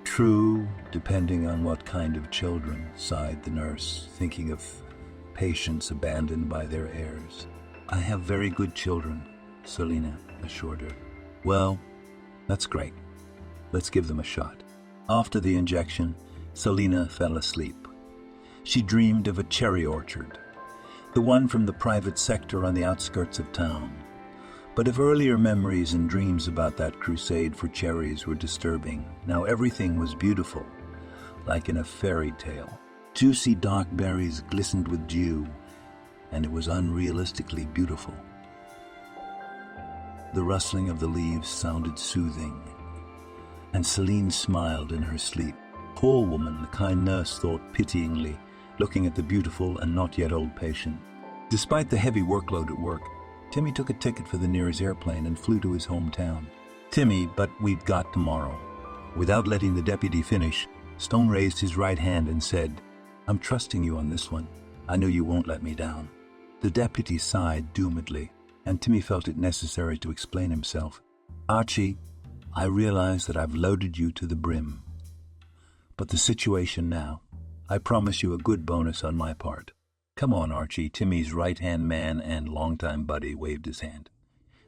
"True, depending on what kind of children," sighed the nurse, thinking of patients abandoned by their heirs. "I have very good children," Selena assured her. "Well, that's great. Let's give them a shot." After the injection, Selena fell asleep. She dreamed of a cherry orchard, the one from the private sector on the outskirts of town. But if earlier memories and dreams about that crusade for cherries were disturbing, now everything was beautiful, like in a fairy tale. Juicy dark berries glistened with dew, and it was unrealistically beautiful. The rustling of the leaves sounded soothing, and Celine smiled in her sleep. "Poor woman," the kind nurse thought pityingly, looking at the beautiful and not yet old patient. Despite the heavy workload at work, Timmy took a ticket for the nearest airplane and flew to his hometown. "Timmy, but we've got tomorrow." Without letting the deputy finish, Stone raised his right hand and said, "I'm trusting you on this one. I know you won't let me down." The deputy sighed doomedly, and Timmy felt it necessary to explain himself. "Archie, I realize that I've loaded you to the brim. But the situation now, I promise you a good bonus on my part." "Come on, Archie," Timmy's right-hand man and longtime buddy waved his hand.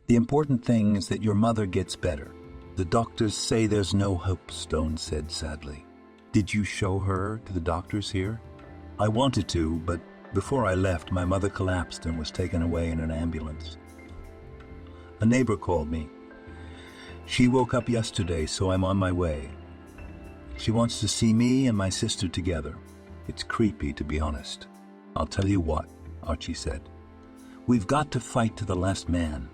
"The important thing is that your mother gets better." "The doctors say there's no hope," Stone said sadly. "Did you show her to the doctors here?" "I wanted to, but before I left, my mother collapsed and was taken away in an ambulance. A neighbor called me. She woke up yesterday, so I'm on my way. She wants to see me and my sister together. It's creepy, to be honest." "I'll tell you what," Archie said. We've got to fight to the last man.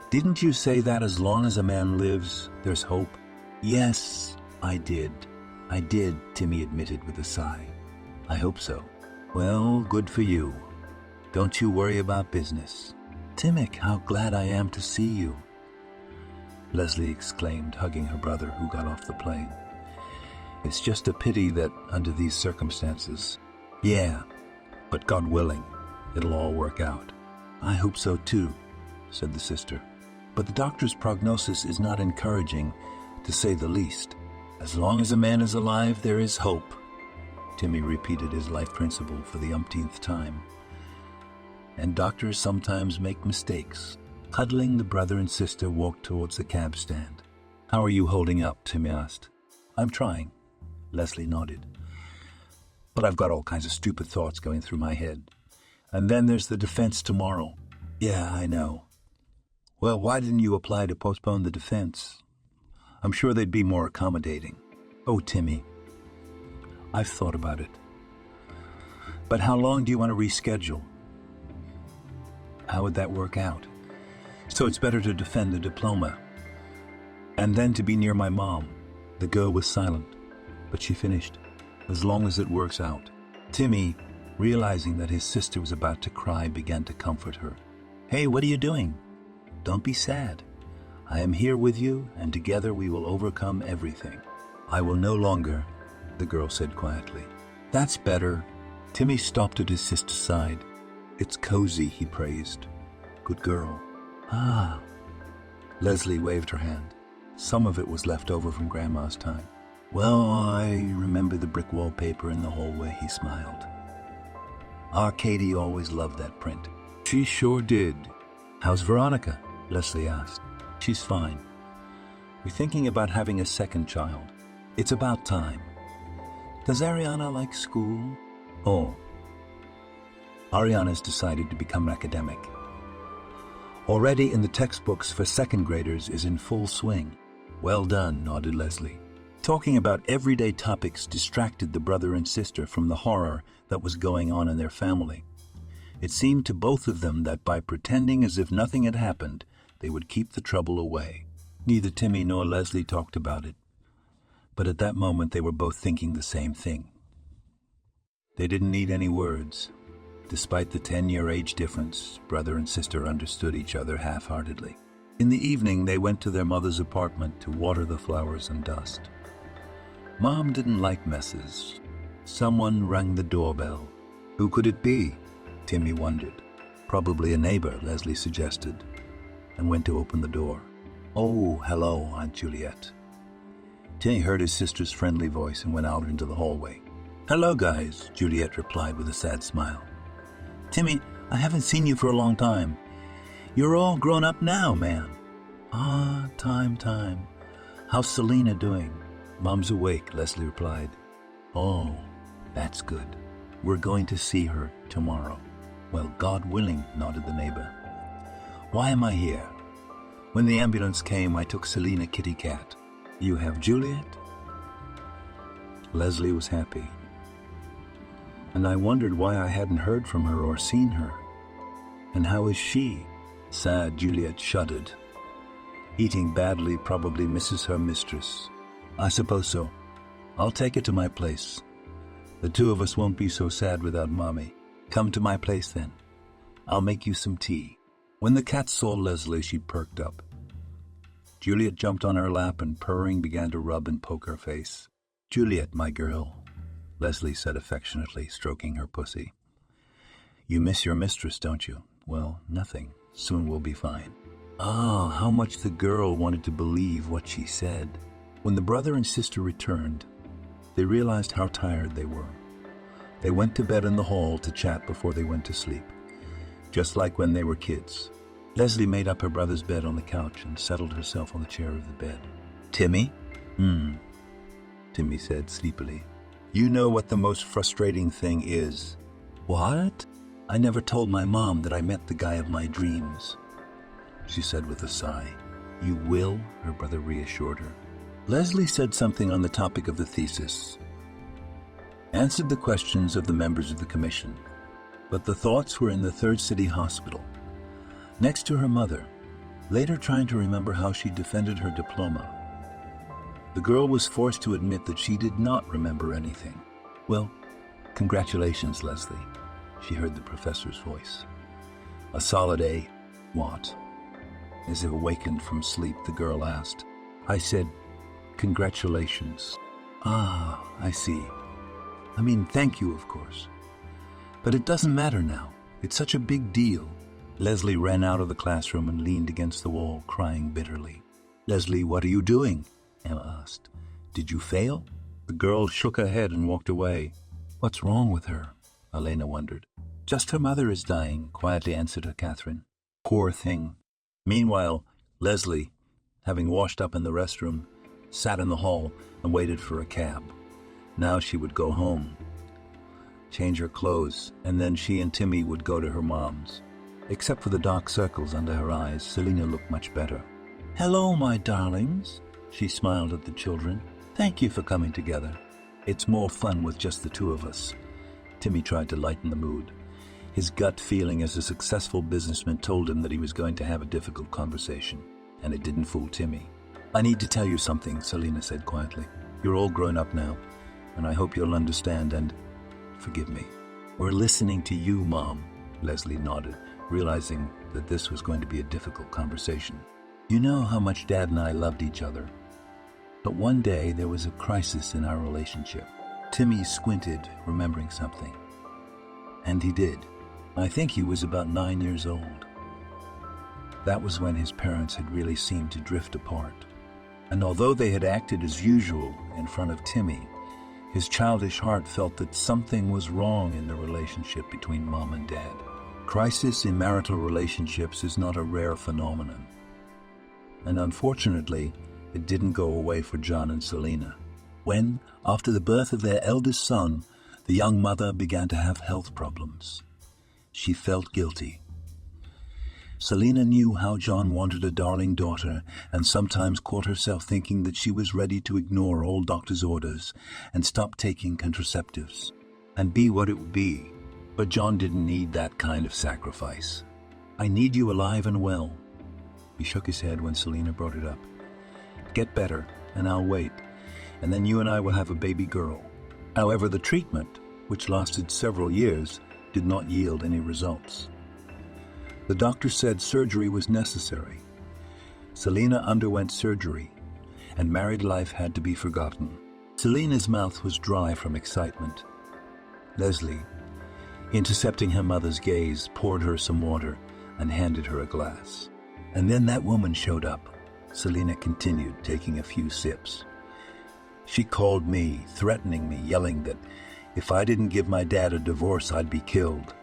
Didn't you say that as long as a man lives, there's hope? Yes, I did. I did, Timmy admitted with a sigh. I hope so. Well, good for you. Don't you worry about business. Timmick, how glad I am to see you, Leslie exclaimed, hugging her brother who got off the plane. It's just a pity that under these circumstances. Yeah, but God willing, it'll all work out. I hope so too, said the sister. But the doctor's prognosis is not encouraging, to say the least. As long as a man is alive, there is hope. Timmy repeated his life principle for the umpteenth time. And doctors sometimes make mistakes. Huddling, the brother and sister walked towards the cab stand. How are you holding up? Timmy asked. I'm trying, Leslie nodded. But I've got all kinds of stupid thoughts going through my head. And then there's the defense tomorrow. Yeah, I know. Well, why didn't you apply to postpone the defense? I'm sure they'd be more accommodating. Oh, Timmy, I've thought about it. But how long do you want to reschedule? How would that work out? So it's better to defend the diploma. And then to be near my mom. The girl was silent, but she finished. As long as it works out. Timmy, realizing that his sister was about to cry, began to comfort her. Hey, what are you doing? Don't be sad. I am here with you, and together we will overcome everything. I will no longer, the girl said quietly. That's better. Timmy stopped at his sister's side. It's cozy, he praised. Good girl. Ah. Leslie waved her hand. Some of it was left over from Grandma's time. Well, I remember the brick wallpaper in the hallway, he smiled. Our Katie always loved that print. She sure did. How's Veronica? Leslie asked. She's fine. We're thinking about having a second child. It's about time. Does Ariana like school? Oh. Ariana's decided to become academic. Already in the textbooks for second graders is in full swing. Well done, nodded Leslie. Talking about everyday topics distracted the brother and sister from the horror that was going on in their family. It seemed to both of them that by pretending as if nothing had happened, they would keep the trouble away. Neither Timmy nor Leslie talked about it, but at that moment they were both thinking the same thing. They didn't need any words. Despite the 10-year age difference, brother and sister understood each other half-heartedly. In the evening, they went to their mother's apartment to water the flowers and dust. Mom didn't like messes. Someone rang the doorbell. Who could it be? Timmy wondered. Probably a neighbor, Leslie suggested, and went to open the door. Oh, hello, Aunt Juliet. Timmy heard his sister's friendly voice and went out into the hallway. Hello, guys, Juliet replied with a sad smile. Timmy, I haven't seen you for a long time. You're all grown up now, man. Ah, time. How's Selena doing? Mom's awake, Leslie replied. Oh, that's good. We're going to see her tomorrow. Well, God willing, nodded the neighbor. Why am I here? When the ambulance came, I took Selena kitty cat. You have Juliet? Leslie was happy. And I wondered why I hadn't heard from her or seen her. And how is she? Sad, Juliet shuddered. Eating badly, probably misses her mistress. I suppose so. I'll take it to my place. The two of us won't be so sad without Mommy. Come to my place then. I'll make you some tea. When the cat saw Leslie, she perked up. Juliet jumped on her lap and purring began to rub and poke her face. Juliet, my girl, Leslie said affectionately, stroking her pussy. You miss your mistress, don't you? Well, nothing. Soon we'll be fine. Ah, how much the girl wanted to believe what she said. When the brother and sister returned, they realized how tired they were. They went to bed in the hall to chat before they went to sleep, just like when they were kids. Leslie made up her brother's bed on the couch and settled herself on the chair of the bed. Timmy? Timmy said sleepily. You know what the most frustrating thing is. What? I never told my mom that I met the guy of my dreams, she said with a sigh. You will, her brother reassured her. Leslie said something on the topic of the thesis, answered the questions of the members of the commission, But the thoughts were in the Third City Hospital, next to her mother, later trying to remember how she defended her diploma. The girl was forced to admit that she did not remember anything. "Well, congratulations, Leslie," she heard the professor's voice. "A solid A. What?" As if awakened from sleep, the girl asked. "I said, congratulations." "Ah, I see. I mean, thank you, of course. But it doesn't matter now. It's such a big deal." Leslie ran out of the classroom and leaned against the wall, crying bitterly. "Leslie, what are you doing?" Emma asked. "Did you fail?" The girl shook her head and walked away. "What's wrong with her?" Elena wondered. "Just her mother is dying," quietly answered her Catherine. "Poor thing." Meanwhile, Leslie, having washed up in the restroom, sat in the hall and waited for a cab. Now she would go home, change her clothes, and then she and Timmy would go to her mom's. Except for the dark circles under her eyes, Selina looked much better. "Hello, my darlings," she smiled at the children. "Thank you for coming together. It's more fun with just the two of us." Timmy tried to lighten the mood. His gut feeling as a successful businessman told him that he was going to have a difficult conversation, and it didn't fool Timmy. "I need to tell you something," Selina said quietly. "You're all grown up now, and I hope you'll understand and forgive me." "We're listening to you, Mom," Leslie nodded, realizing that this was going to be a difficult conversation. "You know how much Dad and I loved each other. But one day there was a crisis in our relationship." Timmy squinted, remembering something. "And he did. I think he was about 9 years old. That was when his parents had really seemed to drift apart. And although they had acted as usual in front of Timmy, his childish heart felt that something was wrong in the relationship between Mom and Dad. Crisis in marital relationships is not a rare phenomenon. And unfortunately, it didn't go away for John and Selina. When, after the birth of their eldest son, the young mother began to have health problems, she felt guilty. Selina knew how John wanted a darling daughter and sometimes caught herself thinking that she was ready to ignore all doctor's orders and stop taking contraceptives and be what it would be. But John didn't need that kind of sacrifice. "I need you alive and well." He shook his head when Selina brought it up. "Get better, and I'll wait, and then you and I will have a baby girl." However, the treatment, which lasted several years, did not yield any results. The doctor said surgery was necessary. Selina underwent surgery, and married life had to be forgotten. Selina's mouth was dry from excitement. Leslie, intercepting her mother's gaze, poured her some water and handed her a glass. "And then that woman showed up," Selina continued, taking a few sips. "She called me, threatening me, yelling that if I didn't give my dad a divorce, I'd be killed.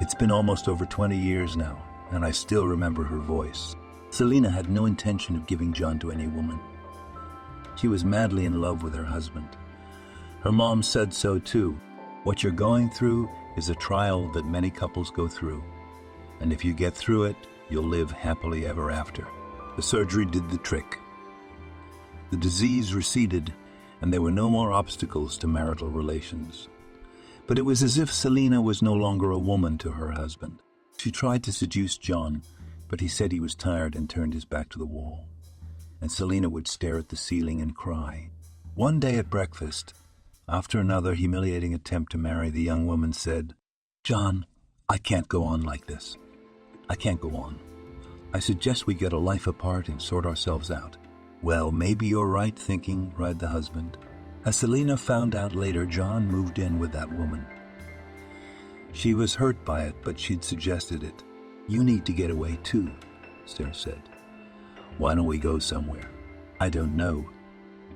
It's been almost over 20 years now, and I still remember her voice." Selina had no intention of giving John to any woman. She was madly in love with her husband. Her mom said so too. "What you're going through is a trial that many couples go through, and if you get through it, you'll live happily ever after." The surgery did the trick. The disease receded, and there were no more obstacles to marital relations. But it was as if Selina was no longer a woman to her husband. She tried to seduce John, but he said he was tired and turned his back to the wall. And Selina would stare at the ceiling and cry. One day at breakfast, after another humiliating attempt to marry, the young woman said, "John, I can't go on like this. I can't go on. I suggest we get a life apart and sort ourselves out." "Well, maybe you're right thinking," cried the husband. As Selina found out later, John moved in with that woman. She was hurt by it, but she'd suggested it. "You need to get away too," Sarah said. "Why don't we go somewhere?" "I don't know,"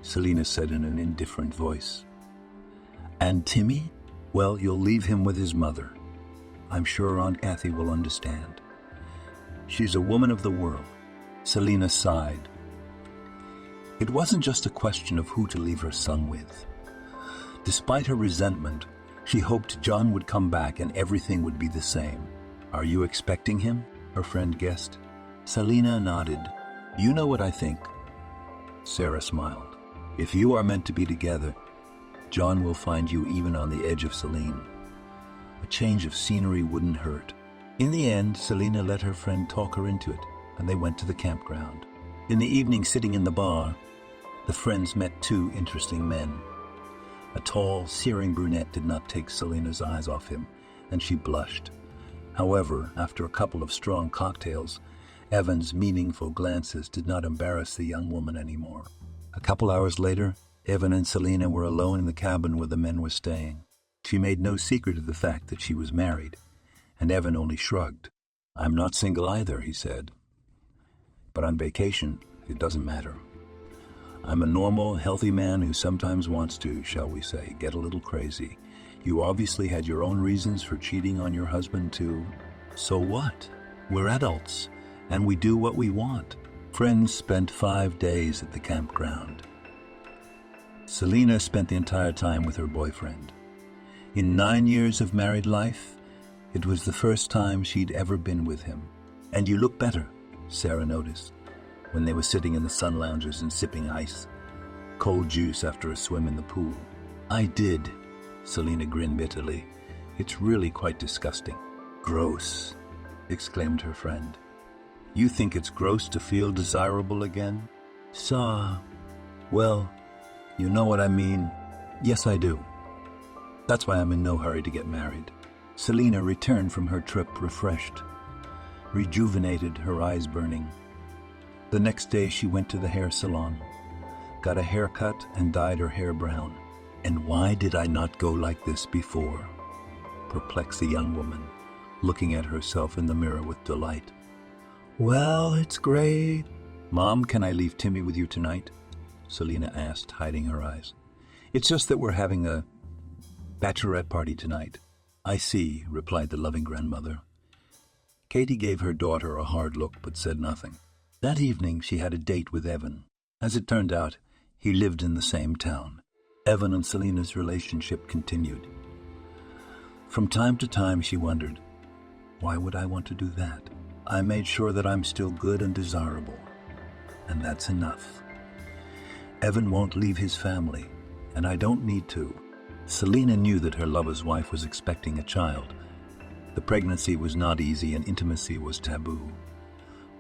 Selina said in an indifferent voice. "And Timmy? Well, you'll leave him with his mother. I'm sure Aunt Kathy will understand. She's a woman of the world." Selina sighed. It wasn't just a question of who to leave her son with. Despite her resentment, she hoped John would come back and everything would be the same. "Are you expecting him?" her friend guessed. Selina nodded. "You know what I think." Sarah smiled. "If you are meant to be together, John will find you even on the edge of Celine. A change of scenery wouldn't hurt. In the end, Selina let her friend talk her into it, and they went to the campground. In the evening, sitting in the bar, the friends met two interesting men. A tall, searing brunette did not take Selina's eyes off him, and she blushed. However, after a couple of strong cocktails, Evan's meaningful glances did not embarrass the young woman anymore. A couple hours later, Evan and Selina were alone in the cabin where the men were staying. She made no secret of the fact that she was married, and Evan only shrugged. "I'm not single either," he said. "But on vacation, it doesn't matter. I'm a normal, healthy man who sometimes wants to, shall we say, get a little crazy. You obviously had your own reasons for cheating on your husband too. So what? We're adults, and we do what we want." Friends spent 5 days at the campground. Selina spent the entire time with her boyfriend. In 9 years of married life, it was the first time she'd ever been with him. "And you look better," Sarah noticed, when they were sitting in the sun loungers and sipping ice, cold juice after a swim in the pool. "I did," Selina grinned bitterly. "It's really quite disgusting." "Gross," exclaimed her friend. "You think it's gross to feel desirable again?" Well, you know what I mean." "Yes, I do. That's why I'm in no hurry to get married." Selina returned from her trip refreshed, rejuvenated, her eyes burning. The next day she went to the hair salon, got a haircut and dyed her hair brown. "And why did I not go like this before?" perplexed the young woman, looking at herself in the mirror with delight. "Well, it's great." "Mom, can I leave Timmy with you tonight?" Selina asked, hiding her eyes. "It's just that we're having a bachelorette party tonight." "I see," replied the loving grandmother. Katie gave her daughter a hard look but said nothing. That evening she had a date with Evan. As it turned out, he lived in the same town. Evan and Selina's relationship continued. From time to time she wondered, why would I want to do that? I made sure that I'm still good and desirable, and that's enough. Evan won't leave his family, and I don't need to. Selina knew that her lover's wife was expecting a child. The pregnancy was not easy and intimacy was taboo.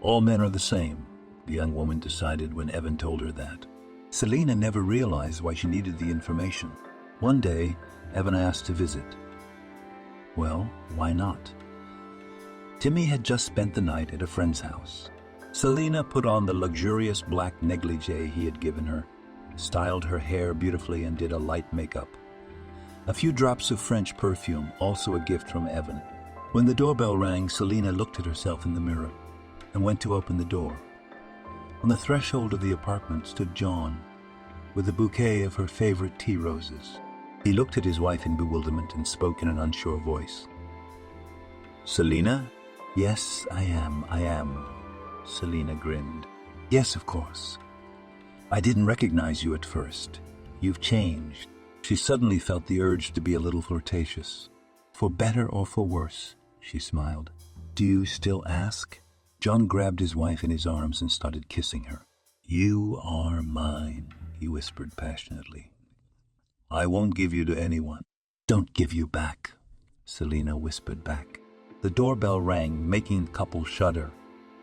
All men are the same, the young woman decided when Evan told her that. Selina never realized why she needed the information. One day, Evan asked to visit. Well, why not? Timmy had just spent the night at a friend's house. Selina put on the luxurious black negligee he had given her, styled her hair beautifully and did a light makeup. A few drops of French perfume, also a gift from Evan. When the doorbell rang, Selina looked at herself in the mirror and went to open the door. On the threshold of the apartment stood John, with a bouquet of her favorite tea roses. He looked at his wife in bewilderment and spoke in an unsure voice. "Selina?" "Yes, I am. Selina grinned. "Yes, of course. I didn't recognize you at first. You've changed." She suddenly felt the urge to be a little flirtatious. "For better or for worse," she smiled. "Do you still ask?" John grabbed his wife in his arms and started kissing her. "You are mine," he whispered passionately. "I won't give you to anyone." "Don't give you back," Selina whispered back. The doorbell rang, making the couple shudder.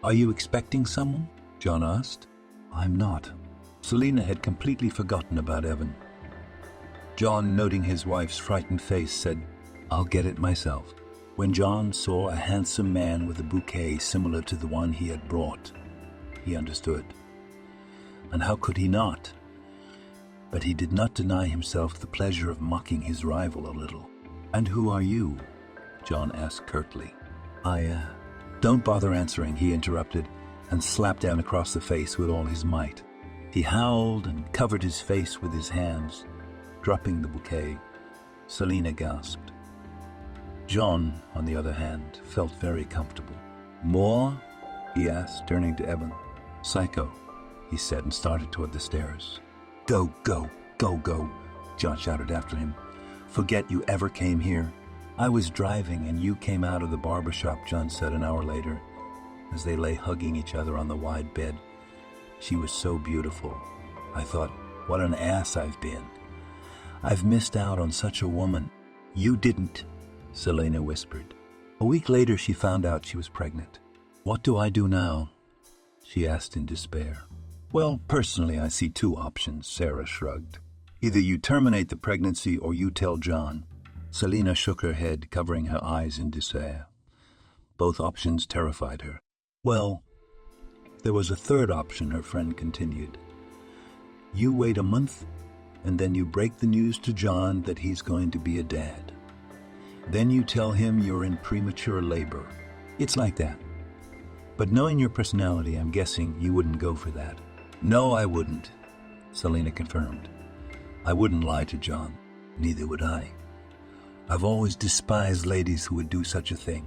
"Are you expecting someone?" John asked. "I'm not." Selina had completely forgotten about Evan. John, noting his wife's frightened face, said, "I'll get it myself." When John saw a handsome man with a bouquet similar to the one he had brought, he understood. And how could he not? But he did not deny himself the pleasure of mocking his rival a little. "And who are you?" John asked curtly. Don't bother answering," he interrupted, and slapped down across the face with all his might. He howled and covered his face with his hands, dropping the bouquet. Selina gasped. John, on the other hand, felt very comfortable. "More?" he asked, turning to Evan. "Psycho," he said, and started toward the stairs. Go, go, go," John shouted after him. "Forget you ever came here." "I was driving and you came out of the barber shop," John said an hour later, as they lay hugging each other on the wide bed. "She was so beautiful. I thought, what an ass I've been. I've missed out on such a woman." "You didn't," Selena whispered. A week later, she found out she was pregnant. What do I do now? She asked in despair. Well, personally, I see two options, Sarah shrugged. Either you terminate the pregnancy or you tell John. Selena shook her head, covering her eyes in despair. Both options terrified her. Well, there was a third option, her friend continued. You wait a month, and then you break the news to John that he's going to be a dad. Then you tell him you're in premature labor. It's like that. But knowing your personality, I'm guessing you wouldn't go for that. No, I wouldn't, Selena confirmed. I wouldn't lie to John. Neither would I. I've always despised ladies who would do such a thing.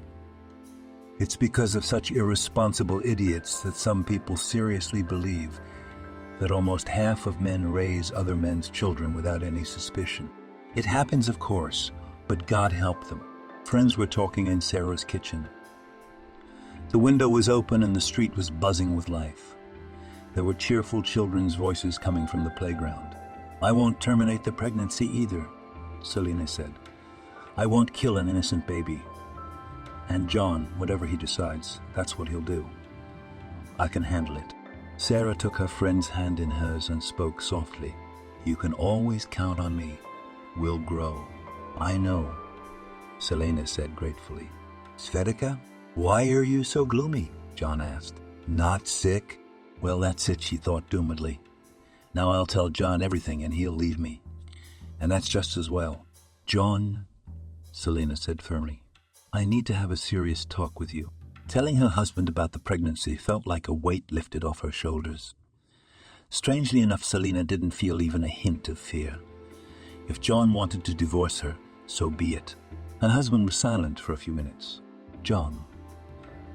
It's because of such irresponsible idiots that some people seriously believe that almost half of men raise other men's children without any suspicion. It happens, of course, but God help them. Friends were talking in Sarah's kitchen. The window was open and the street was buzzing with life. There were cheerful children's voices coming from the playground. I won't terminate the pregnancy either, Selena said. I won't kill an innocent baby. And John, whatever he decides, that's what he'll do. I can handle it. Sarah took her friend's hand in hers and spoke softly. You can always count on me. We'll grow. I know, Selena said gratefully. Svedika, why are you so gloomy? John asked. Not sick? Well, that's it, she thought doomedly. Now I'll tell John everything and he'll leave me. And that's just as well. John, Selena said firmly, I need to have a serious talk with you. Telling her husband about the pregnancy felt like a weight lifted off her shoulders. Strangely enough, Selena didn't feel even a hint of fear. If John wanted to divorce her, so be it. Her husband was silent for a few minutes. John,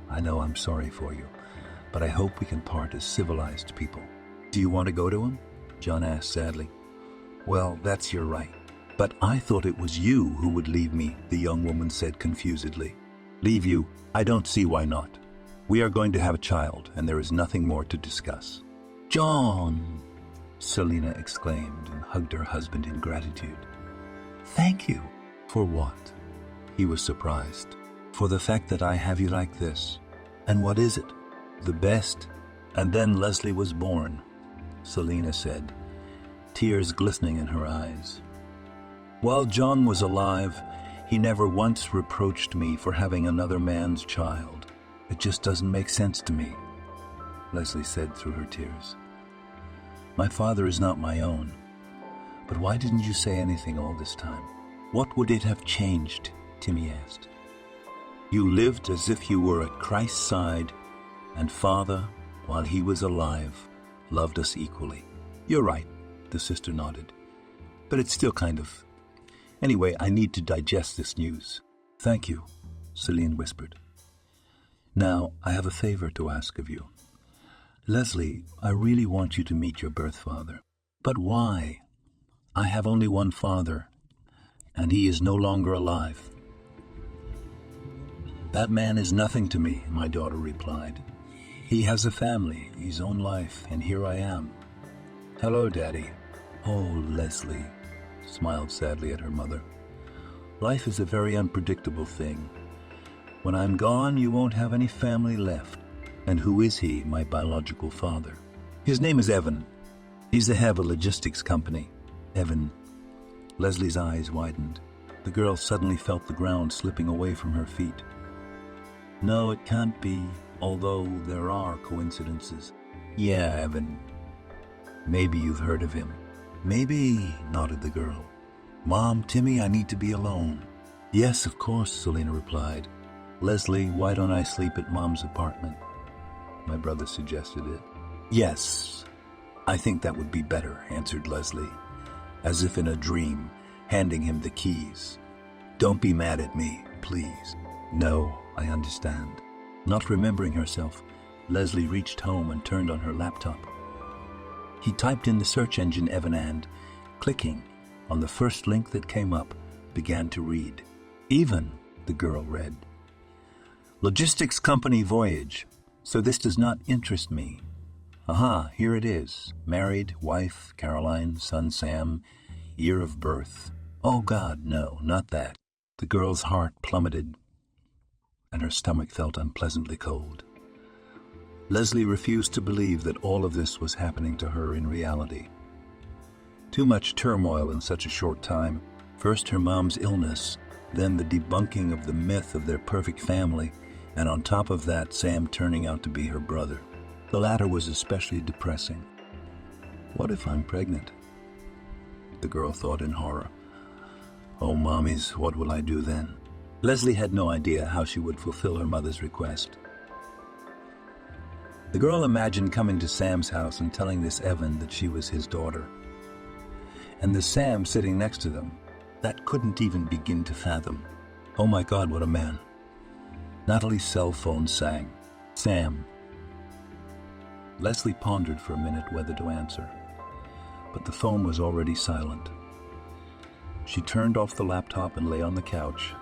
I know I'm sorry for you, but I hope we can part as civilized people. Do you want to go to him? John asked sadly. Well, that's your right. But I thought it was you who would leave me, the young woman said confusedly. Leave you? I don't see why not. We are going to have a child, and there is nothing more to discuss. John, Selena exclaimed and hugged her husband in gratitude. Thank you. For what? He was surprised. For the fact that I have you like this. And what is it? The best. And then Leslie was born, Selena said, tears glistening in her eyes. While John was alive, he never once reproached me for having another man's child. It just doesn't make sense to me, Leslie said through her tears. My father is not my own. But why didn't you say anything all this time? What would it have changed? Timmy asked. You lived as if you were at Christ's side, and Father, while he was alive, loved us equally. You're right, the sister nodded. But it's still kind of... Anyway, I need to digest this news. Thank you, Celine whispered. Now, I have a favor to ask of you. Leslie, I really want you to meet your birth father. But why? I have only one father, and he is no longer alive. That man is nothing to me, my daughter replied. He has a family, his own life, and here I am. Hello, Daddy. Oh, Leslie, smiled sadly at her mother. Life is a very unpredictable thing. When I'm gone, you won't have any family left. And who is he, my biological father? His name is Evan. He's the head of a logistics company. Evan. Leslie's eyes widened. The girl suddenly felt the ground slipping away from her feet. No, it can't be, although there are coincidences. Yeah, Evan. Maybe you've heard of him. Maybe, nodded the girl. Mom, Timmy, I need to be alone. Yes, of course, Selena replied. Leslie, why don't I sleep at Mom's apartment? My brother suggested it. Yes, I think that would be better, answered Leslie, as if in a dream, handing him the keys. Don't be mad at me, please. No, I understand. Not remembering herself, Leslie reached home and turned on her laptop. He typed in the search engine Evan and, clicking on the first link that came up, began to read. Even, the girl read. Logistics company voyage. So this does not interest me. Aha, here it is. Married, wife, Caroline, son Sam, year of birth. Oh God, no, not that. The girl's heart plummeted, and her stomach felt unpleasantly cold. Leslie refused to believe that all of this was happening to her in reality. Too much turmoil in such a short time. First her mom's illness, then the debunking of the myth of their perfect family, and on top of that, Sam turning out to be her brother. The latter was especially depressing. What if I'm pregnant? The girl thought in horror. Oh, mommies, what will I do then? Leslie had no idea how she would fulfill her mother's request. The girl imagined coming to Sam's house and telling this Evan that she was his daughter. And the Sam sitting next to them, that couldn't even begin to fathom. Oh my God, what a man. Natalie's cell phone sang. Sam. Leslie pondered for a minute whether to answer, but the phone was already silent. She turned off the laptop and lay on the couch,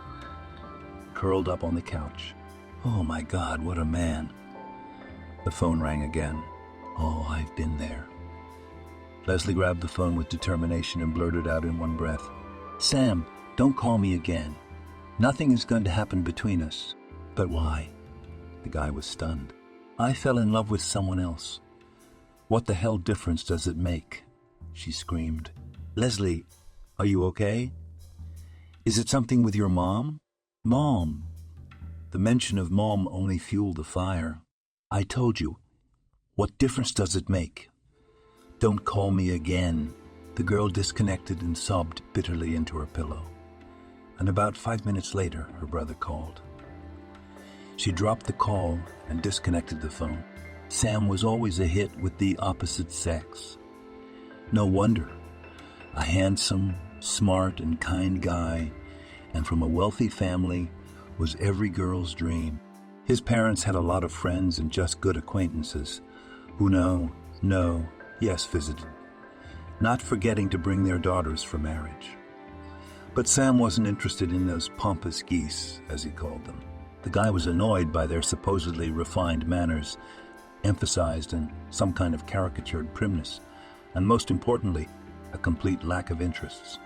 curled up on the couch. Oh my God, what a man. The phone rang again. Oh, I've been there. Leslie grabbed the phone with determination and blurted out in one breath, Sam, don't call me again. Nothing is going to happen between us. But why? The guy was stunned. I fell in love with someone else. What the hell difference does it make? She screamed. Leslie, are you okay? Is it something with your mom? Mom. The mention of mom only fueled the fire. I told you. What difference does it make? Don't call me again. The girl disconnected and sobbed bitterly into her pillow. And about 5 minutes later, her brother called. She dropped the call and disconnected the phone. Sam was always a hit with the opposite sex. No wonder. A handsome, smart, and kind guy, and from a wealthy family, was every girl's dream. His parents had a lot of friends and just good acquaintances who yes, visited, not forgetting to bring their daughters for marriage. But Sam wasn't interested in those pompous geese, as he called them. The guy was annoyed by their supposedly refined manners, emphasized in some kind of caricatured primness, and most importantly, a complete lack of interests.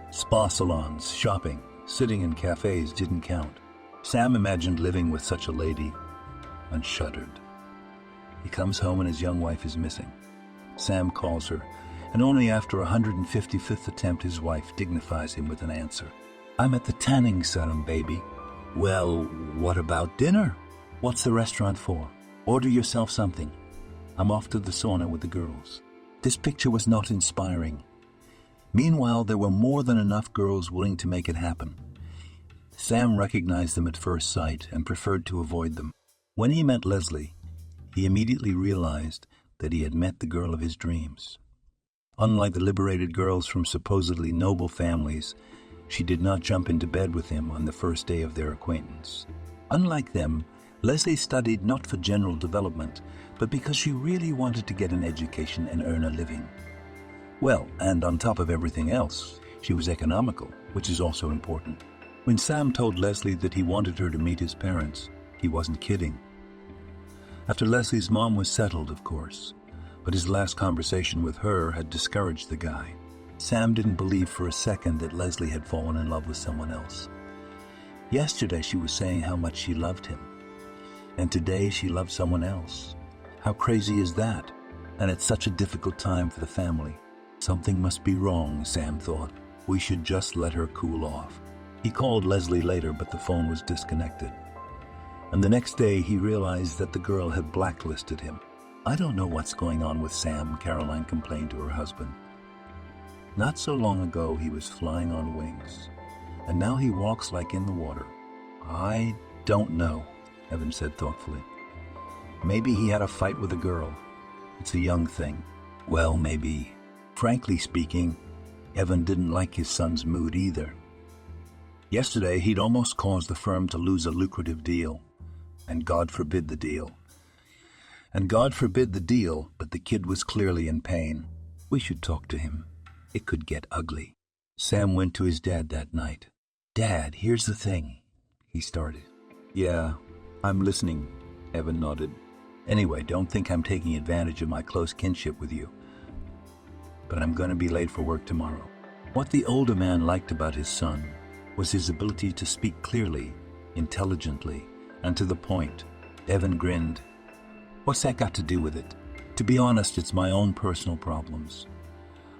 Spa salons, shopping, sitting in cafes didn't count. Sam imagined living with such a lady and shuddered. He comes home and his young wife is missing. Sam calls her, and only after a 155th attempt his wife dignifies him with an answer. I'm at the tanning salon, baby. Well, what about dinner? What's the restaurant for? Order yourself something. I'm off to the sauna with the girls. This picture was not inspiring. Meanwhile, there were more than enough girls willing to make it happen. Sam recognized them at first sight and preferred to avoid them. When he met Leslie, he immediately realized that he had met the girl of his dreams. Unlike the liberated girls from supposedly noble families, she did not jump into bed with him on the first day of their acquaintance. Unlike them, Leslie studied not for general development, but because she really wanted to get an education and earn a living. Well, and on top of everything else, she was economical, which is also important. When Sam told Leslie that he wanted her to meet his parents, he wasn't kidding. After Leslie's mom was settled, of course, but his last conversation with her had discouraged the guy. Sam didn't believe for a second that Leslie had fallen in love with someone else. Yesterday she was saying how much she loved him, and today she loved someone else. How crazy is that? And it's such a difficult time for the family. Something must be wrong, Sam thought. We should just let her cool off. He called Leslie later, but the phone was disconnected. And the next day he realized that the girl had blacklisted him. I don't know what's going on with Sam, Caroline complained to her husband. Not so long ago he was flying on wings, and now he walks like in the water. I don't know, Evan said thoughtfully. Maybe he had a fight with a girl. It's a young thing. Well, maybe. Frankly speaking, Evan didn't like his son's mood either. Yesterday he'd almost caused the firm to lose a lucrative deal. And God forbid the deal. And God forbid the deal, but the kid was clearly in pain. We should talk to him. It could get ugly. Sam went to his dad that night. Dad, here's the thing, he started. Yeah, I'm listening, Evan nodded. Anyway, don't think I'm taking advantage of my close kinship with you. But I'm going to be late for work tomorrow. What the older man liked about his son was his ability to speak clearly, intelligently, and to the point. Evan grinned. What's that got to do with it? To be honest, it's my own personal problems.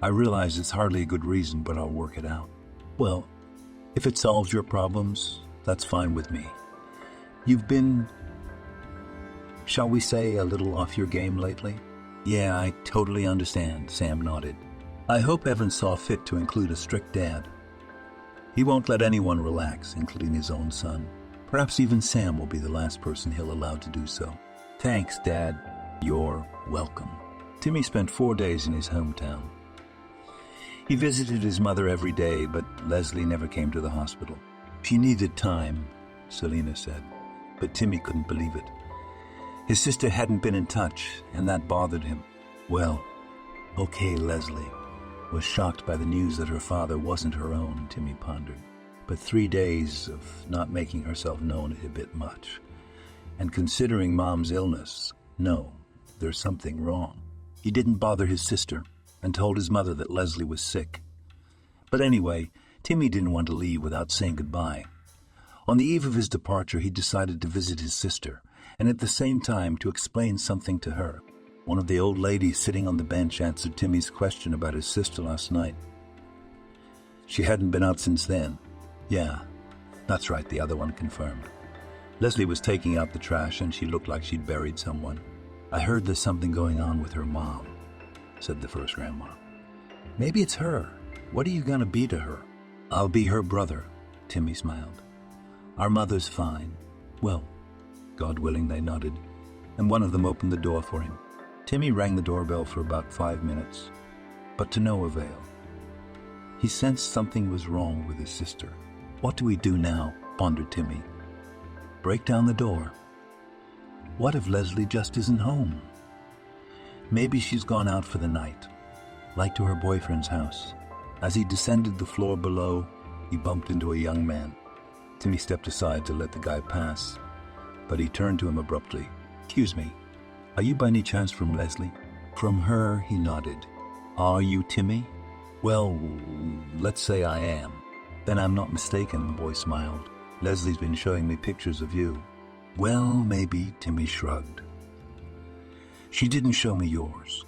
I realize it's hardly a good reason, but I'll work it out. Well, if it solves your problems, that's fine with me. You've been, shall we say, a little off your game lately? Yeah, I totally understand, Sam nodded. I hope Evan saw fit to include a strict dad. He won't let anyone relax, including his own son. Perhaps even Sam will be the last person he'll allow to do so. Thanks, Dad. You're welcome. Timmy spent 4 days in his hometown. He visited his mother every day, but Leslie never came to the hospital. She needed time, Selena said, but Timmy couldn't believe it. His sister hadn't been in touch, and that bothered him. Well, okay, Leslie was shocked by the news that her father wasn't her own, Timmy pondered. But 3 days of not making herself known is a bit much. And considering Mom's illness, no, there's something wrong. He didn't bother his sister and told his mother that Leslie was sick. But anyway, Timmy didn't want to leave without saying goodbye. On the eve of his departure, he decided to visit his sister and at the same time to explain something to her. One of the old ladies sitting on the bench answered Timmy's question about his sister last night. She hadn't been out since then. Yeah, that's right, the other one confirmed. Leslie was taking out the trash and she looked like she'd buried someone. I heard there's something going on with her mom, said the first grandma. Maybe it's her. What are you gonna be to her? I'll be her brother, Timmy smiled. Our mother's fine. Well, God willing, they nodded, and one of them opened the door for him. Timmy rang the doorbell for about 5 minutes, but to no avail. He sensed something was wrong with his sister. What do we do now? Pondered Timmy. Break down the door. What if Leslie just isn't home? Maybe she's gone out for the night, like to her boyfriend's house. As he descended the floor below, he bumped into a young man. Timmy stepped aside to let the guy pass, but he turned to him abruptly. Excuse me, are you by any chance from Leslie? From her, he nodded. Are you Timmy? Well, let's say I am. Then I'm not mistaken, the boy smiled. Leslie's been showing me pictures of you. Well, maybe, Timmy shrugged. She didn't show me yours.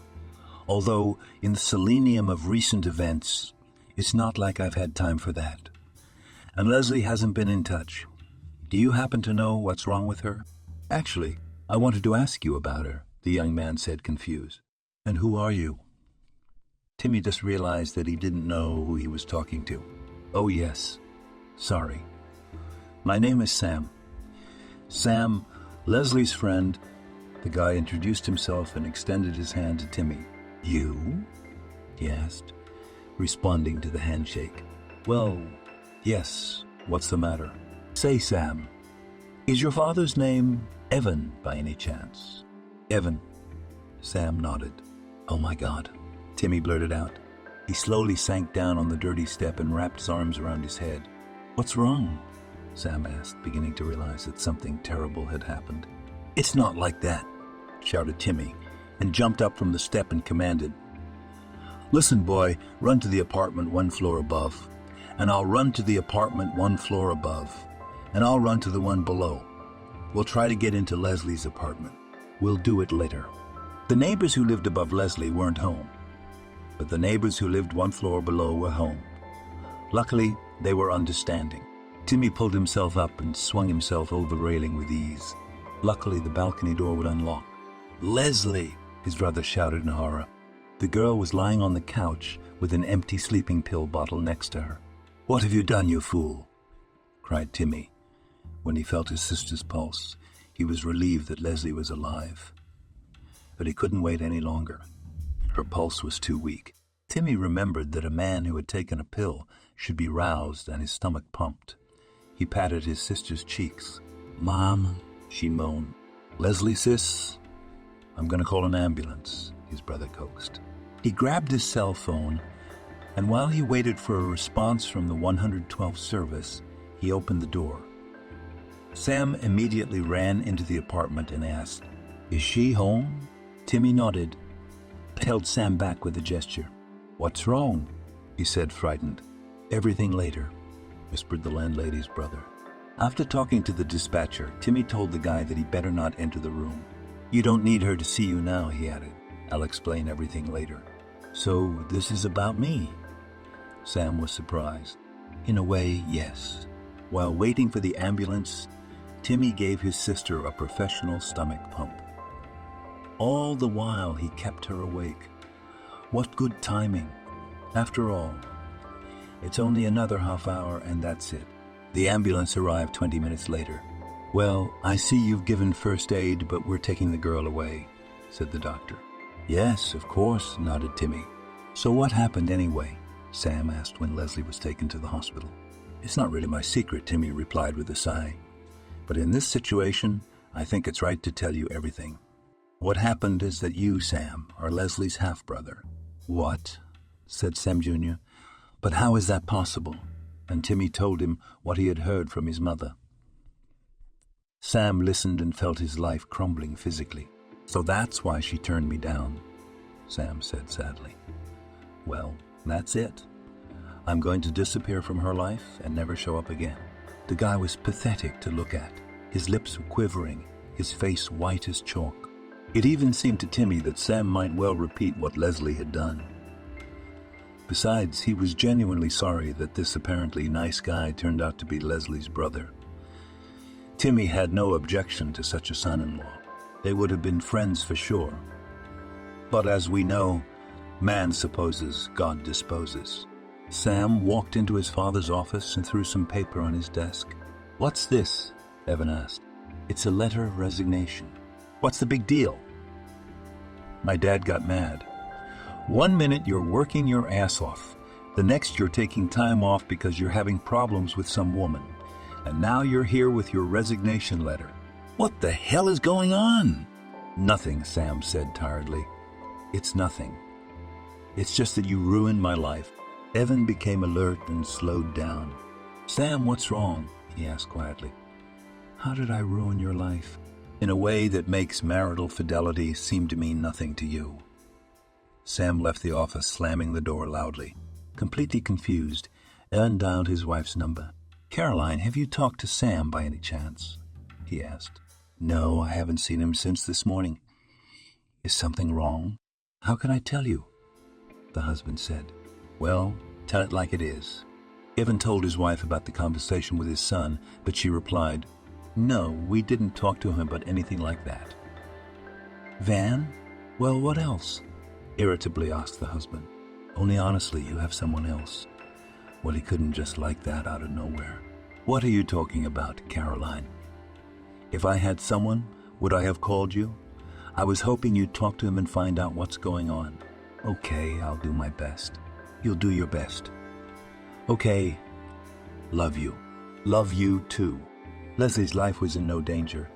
Although, in the selenium of recent events, it's not like I've had time for that. And Leslie hasn't been in touch. Do you happen to know what's wrong with her? Actually, I wanted to ask you about her, the young man said, confused. And who are you? Timmy just realized that he didn't know who he was talking to. Oh, yes. Sorry. My name is Sam. Sam, Leslie's friend. The guy introduced himself and extended his hand to Timmy. You? He asked, responding to the handshake. Well, yes. What's the matter? Say, Sam, is your father's name Evan by any chance? Evan. Sam nodded. Oh my God, Timmy blurted out. He slowly sank down on the dirty step and wrapped his arms around his head. What's wrong? Sam asked, beginning to realize that something terrible had happened. It's not like that, shouted Timmy, and jumped up from the step and commanded. Listen, boy, run to the apartment 1 floor above, and I'll run to the apartment 1 floor above, and I'll run to the one below. We'll try to get into Leslie's apartment. We'll do it later. The neighbors who lived above Leslie weren't home, but the neighbors who lived 1 floor below were home. Luckily, they were understanding. Timmy pulled himself up and swung himself over the railing with ease. Luckily, the balcony door would unlock. Leslie, his brother shouted in horror. The girl was lying on the couch with an empty sleeping pill bottle next to her. What have you done, you fool? Cried Timmy. When he felt his sister's pulse, he was relieved that Leslie was alive. But he couldn't wait any longer. Her pulse was too weak. Timmy remembered that a man who had taken a pill should be roused and his stomach pumped. He patted his sister's cheeks. Mom, she moaned. Leslie, sis, I'm going to call an ambulance, his brother coaxed. He grabbed his cell phone, and while he waited for a response from the 112th service, he opened the door. Sam immediately ran into the apartment and asked, Is she home? Timmy nodded, but held Sam back with a gesture. What's wrong? He said, frightened. Everything later. whispered the landlady's brother. After talking to the dispatcher, Timmy told the guy that he better not enter the room. You don't need her to see you now, he added. I'll explain everything later. So this is about me? Sam was surprised. In a way, yes. While waiting for the ambulance, Timmy gave his sister a professional stomach pump. All the while he kept her awake. What good timing. After all, it's only another half hour and that's it. The ambulance arrived 20 minutes later. Well, I see you've given first aid, but we're taking the girl away, said the doctor. Yes, of course, nodded Timmy. So what happened anyway? Sam asked when Leslie was taken to the hospital. It's not really my secret, Timmy replied with a sigh. But in this situation, I think it's right to tell you everything. What happened is that you, Sam, are Leslie's half-brother. What? Said Sam Jr. But how is that possible? And Timmy told him what he had heard from his mother. Sam listened and felt his life crumbling physically. So that's why she turned me down, Sam said sadly. Well, that's it. I'm going to disappear from her life and never show up again. The guy was pathetic to look at. His lips were quivering, his face white as chalk. It even seemed to Timmy that Sam might well repeat what Leslie had done. Besides, he was genuinely sorry that this apparently nice guy turned out to be Leslie's brother. Timmy had no objection to such a son-in-law. They would have been friends for sure. But as we know, man supposes, God disposes. Sam walked into his father's office and threw some paper on his desk. What's this? Evan asked. It's a letter of resignation. What's the big deal? My dad got mad. 1 minute you're working your ass off. The next you're taking time off because you're having problems with some woman. And now you're here with your resignation letter. What the hell is going on? Nothing, Sam said tiredly. It's nothing. It's just that you ruined my life. Evan became alert and slowed down. Sam, what's wrong? He asked quietly. How did I ruin your life? In a way that makes marital fidelity seem to mean nothing to you. Sam left the office, slamming the door loudly. Completely confused, Evan dialed his wife's number. Caroline, have you talked to Sam by any chance? He asked. No, I haven't seen him since this morning. Is something wrong? How can I tell you? The husband said. Well, tell it like it is. Evan told his wife about the conversation with his son, but she replied, No, we didn't talk to him about anything like that. Van? Well, what else? Irritably asked the husband. Only honestly, you have someone else. Well, he couldn't just like that out of nowhere. What are you talking about, Caroline? If I had someone, would I have called you? I was hoping you'd talk to him and find out what's going on. Okay, I'll do my best. You'll do your best. Okay. Love you. Love you too. Leslie's life was in no danger,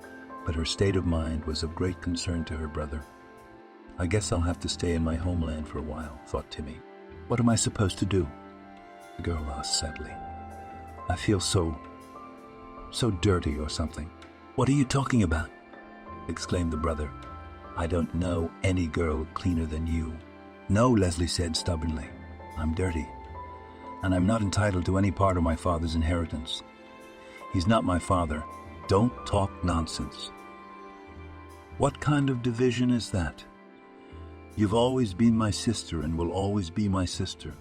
but her state of mind was of great concern to her brother. I guess I'll have to stay in my homeland for a while, thought Timmy. What am I supposed to do? The girl asked sadly. I feel so dirty or something. What are you talking about? Exclaimed the brother. I don't know any girl cleaner than you. No, Leslie said stubbornly. I'm dirty, and I'm not entitled to any part of my father's inheritance. He's not my father. Don't talk nonsense. What kind of division is that? You've always been my sister and will always be my sister,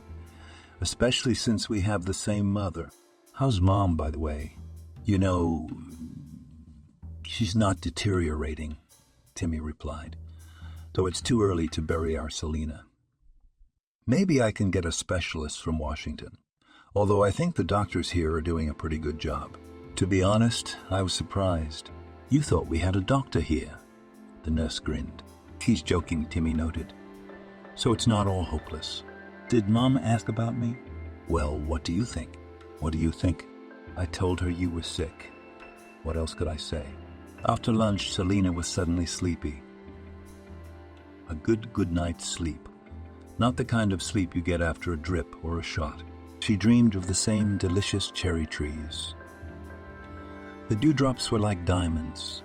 especially since we have the same mother. How's Mom, by the way? You know, she's not deteriorating, Timmy replied, though it's too early to bury our Selena. Maybe I can get a specialist from Washington, although I think the doctors here are doing a pretty good job. To be honest, I was surprised. You thought we had a doctor here. The nurse grinned. He's joking, Timmy noted. So it's not all hopeless. Did Mom ask about me? Well, what do you think? What do you think? I told her you were sick. What else could I say? After lunch, Selena was suddenly sleepy. A good night's sleep. Not the kind of sleep you get after a drip or a shot. She dreamed of the same delicious cherry trees. The dewdrops were like diamonds.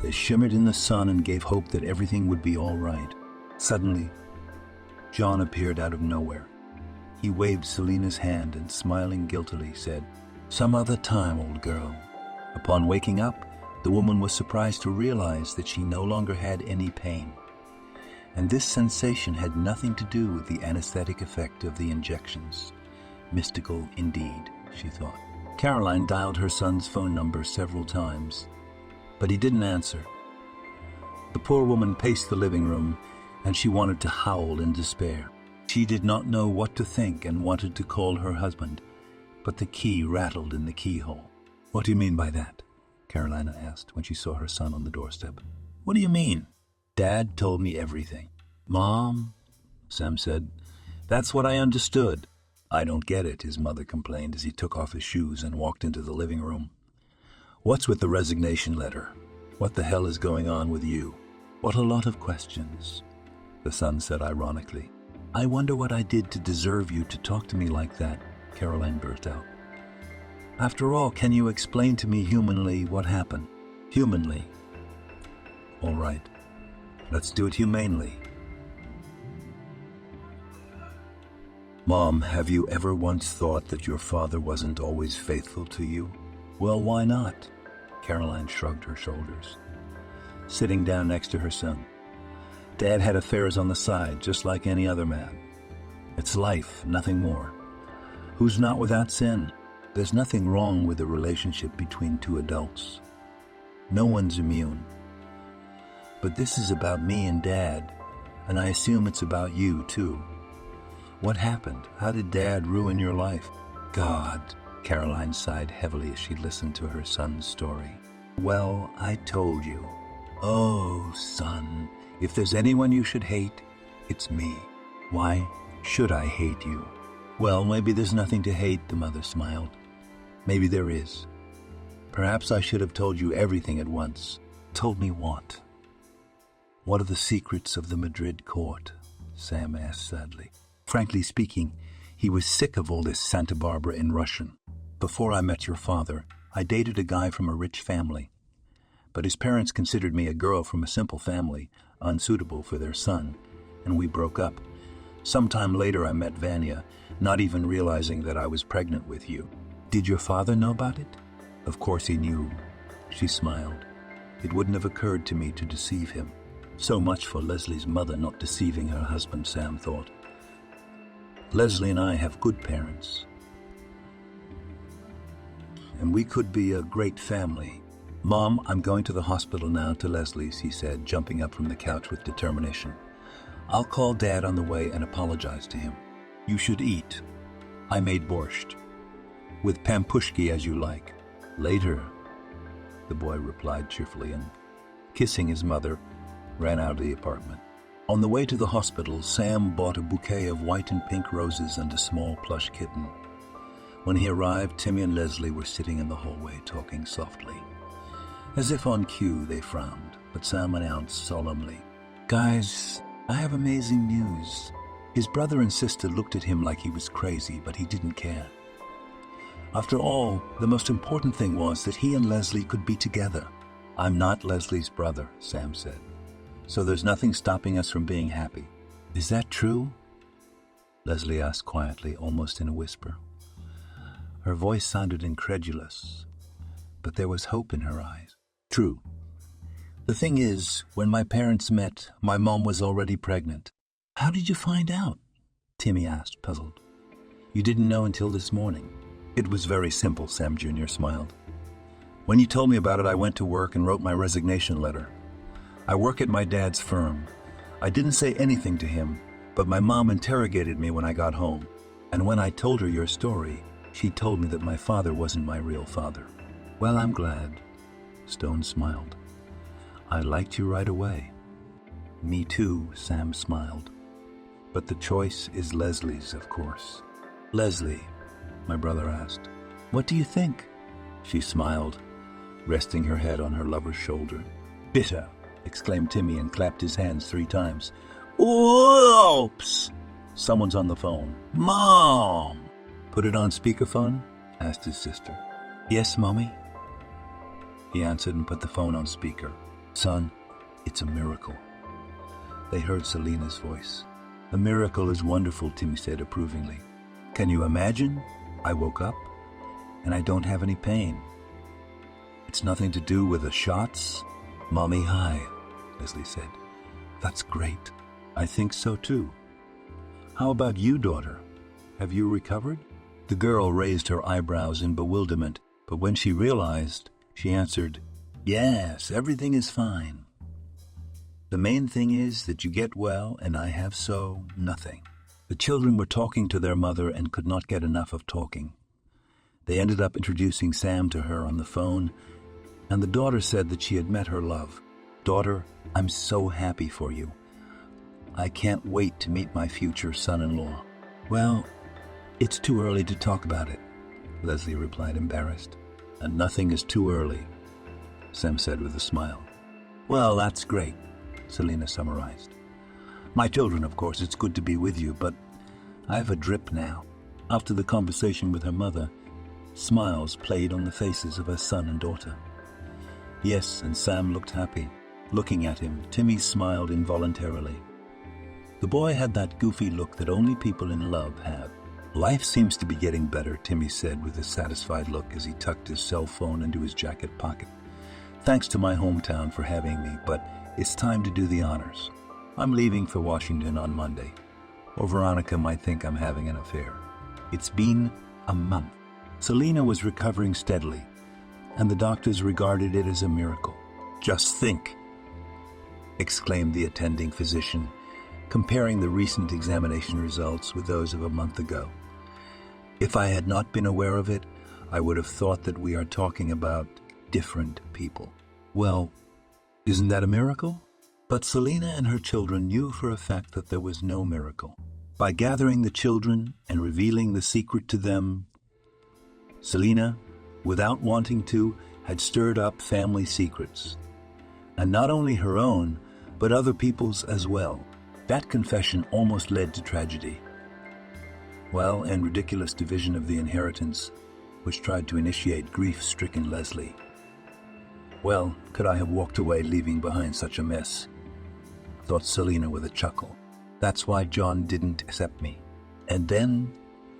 They shimmered in the sun and gave hope that everything would be all right. Suddenly, John appeared out of nowhere. He waved Selena's hand and, smiling guiltily, said, "Some other time, old girl." Upon waking up, the woman was surprised to realize that she no longer had any pain. And this sensation had nothing to do with the anesthetic effect of the injections. Mystical indeed, she thought. Caroline dialed her son's phone number several times, but he didn't answer. The poor woman paced the living room, and she wanted to howl in despair. She did not know what to think and wanted to call her husband, but the key rattled in the keyhole. "What do you mean by that?" Carolina asked when she saw her son on the doorstep. "What do you mean?" "Dad told me everything." "Mom," Sam said, "that's what I understood." "I don't get it," his mother complained as he took off his shoes and walked into the living room. "What's with the resignation letter? What the hell is going on with you?" "What a lot of questions," the son said ironically. "I wonder what I did to deserve you to talk to me like that," Caroline burst out. "After all, can you explain to me humanly what happened?" "Humanly? All right. Let's do it humanely. Mom, have you ever once thought that your father wasn't always faithful to you?" "Well, why not?" Caroline shrugged her shoulders, sitting down next to her son. "Dad had affairs on the side, just like any other man. It's life, nothing more. Who's not without sin? There's nothing wrong with a relationship between two adults. No one's immune. But this is about me and Dad, and I assume it's about you, too. What happened? How did Dad ruin your life?" "God," Caroline sighed heavily as she listened to her son's story. "Well, I told you." "Oh, son, if there's anyone you should hate, it's me." "Why should I hate you?" "Well, maybe there's nothing to hate," the mother smiled. "Maybe there is. Perhaps I should have told you everything at once." "Told me what?" "What are the secrets of the Madrid court?" Sam asked sadly. Frankly speaking, he was sick of all this Santa Barbara in Russian. "Before I met your father, I dated a guy from a rich family. But his parents considered me a girl from a simple family, unsuitable for their son, and we broke up. Sometime later I met Vanya, not even realizing that I was pregnant with you." "Did your father know about it?" "Of course he knew." She smiled. "It wouldn't have occurred to me to deceive him." So much for Leslie's mother not deceiving her husband, Sam thought. Leslie and I have good parents, and we could be a great family. "Mom, I'm going to the hospital now to Leslie's," he said, jumping up from the couch with determination. "I'll call Dad on the way and apologize to him. You should eat. I made borscht. With pampushki as you like." "Later," the boy replied cheerfully, and, kissing his mother, ran out of the apartment. On the way to the hospital, Sam bought a bouquet of white and pink roses and a small plush kitten. When he arrived, Timmy and Leslie were sitting in the hallway talking softly. As if on cue, they frowned, but Sam announced solemnly, "Guys, I have amazing news." His brother and sister looked at him like he was crazy, but he didn't care. After all, the most important thing was that he and Leslie could be together. "I'm not Leslie's brother," Sam said, "so there's nothing stopping us from being happy." "Is that true?" Leslie asked quietly, almost in a whisper. Her voice sounded incredulous, but there was hope in her eyes. "True. The thing is, when my parents met, my mom was already pregnant." "How did you find out?" Timmy asked, puzzled. "You didn't know until this morning." "It was very simple," Sam Jr. smiled. "When you told me about it, I went to work and wrote my resignation letter. I work at my dad's firm. I didn't say anything to him, but my mom interrogated me when I got home. And when I told her your story, she told me that my father wasn't my real father." "Well, I'm glad." Stone smiled. "I liked you right away." "Me too," Sam smiled. "But the choice is Leslie's, of course." "Leslie," my brother asked, "what do you think?" She smiled, resting her head on her lover's shoulder. "Bitter!" exclaimed Timmy and clapped his hands 3 times. "Oops! Someone's on the phone." "Mom!" "Put it on speakerphone?" asked his sister. "Yes, Mommy?" He answered and put the phone on speaker. "Son, it's a miracle." They heard Selena's voice. "A miracle is wonderful," Timmy said approvingly. Can you imagine? I woke up, and I don't have any pain. It's nothing to do with the shots? Mommy, hi, Leslie said. That's great. I think so too. How about you, daughter? Have you recovered? The girl raised her eyebrows in bewilderment, but when she realized, she answered, Yes, everything is fine. The main thing is that you get well, and I have nothing. The children were talking to their mother and could not get enough of talking. They ended up introducing Sam to her on the phone, and the daughter said that she had met her love. Daughter, I'm so happy for you. I can't wait to meet my future son-in-law. Well, it's too early to talk about it, Leslie replied, embarrassed. And nothing is too early, Sam said with a smile. Well, that's great, Selena summarized. My children, of course, it's good to be with you, but I have a drip now. After the conversation with her mother, smiles played on the faces of her son and daughter. Yes, and Sam looked happy. Looking at him, Timmy smiled involuntarily. The boy had that goofy look that only people in love have. Life seems to be getting better, Timmy said with a satisfied look as he tucked his cell phone into his jacket pocket. Thanks to my hometown for having me, but it's time to do the honors. I'm leaving for Washington on Monday, or Veronica might think I'm having an affair. It's been a month. Selena was recovering steadily, and the doctors regarded it as a miracle. Just think, exclaimed the attending physician, comparing the recent examination results with those of a month ago. If I had not been aware of it, I would have thought that we are talking about different people. Well, isn't that a miracle? But Selena and her children knew for a fact that there was no miracle. By gathering the children and revealing the secret to them, Selena, without wanting to, had stirred up family secrets. And not only her own, but other people's as well. That confession almost led to tragedy. Well, and ridiculous division of the inheritance, which tried to initiate grief-stricken Leslie. Well, could I have walked away leaving behind such a mess? Thought Selena with a chuckle. That's why John didn't accept me. And then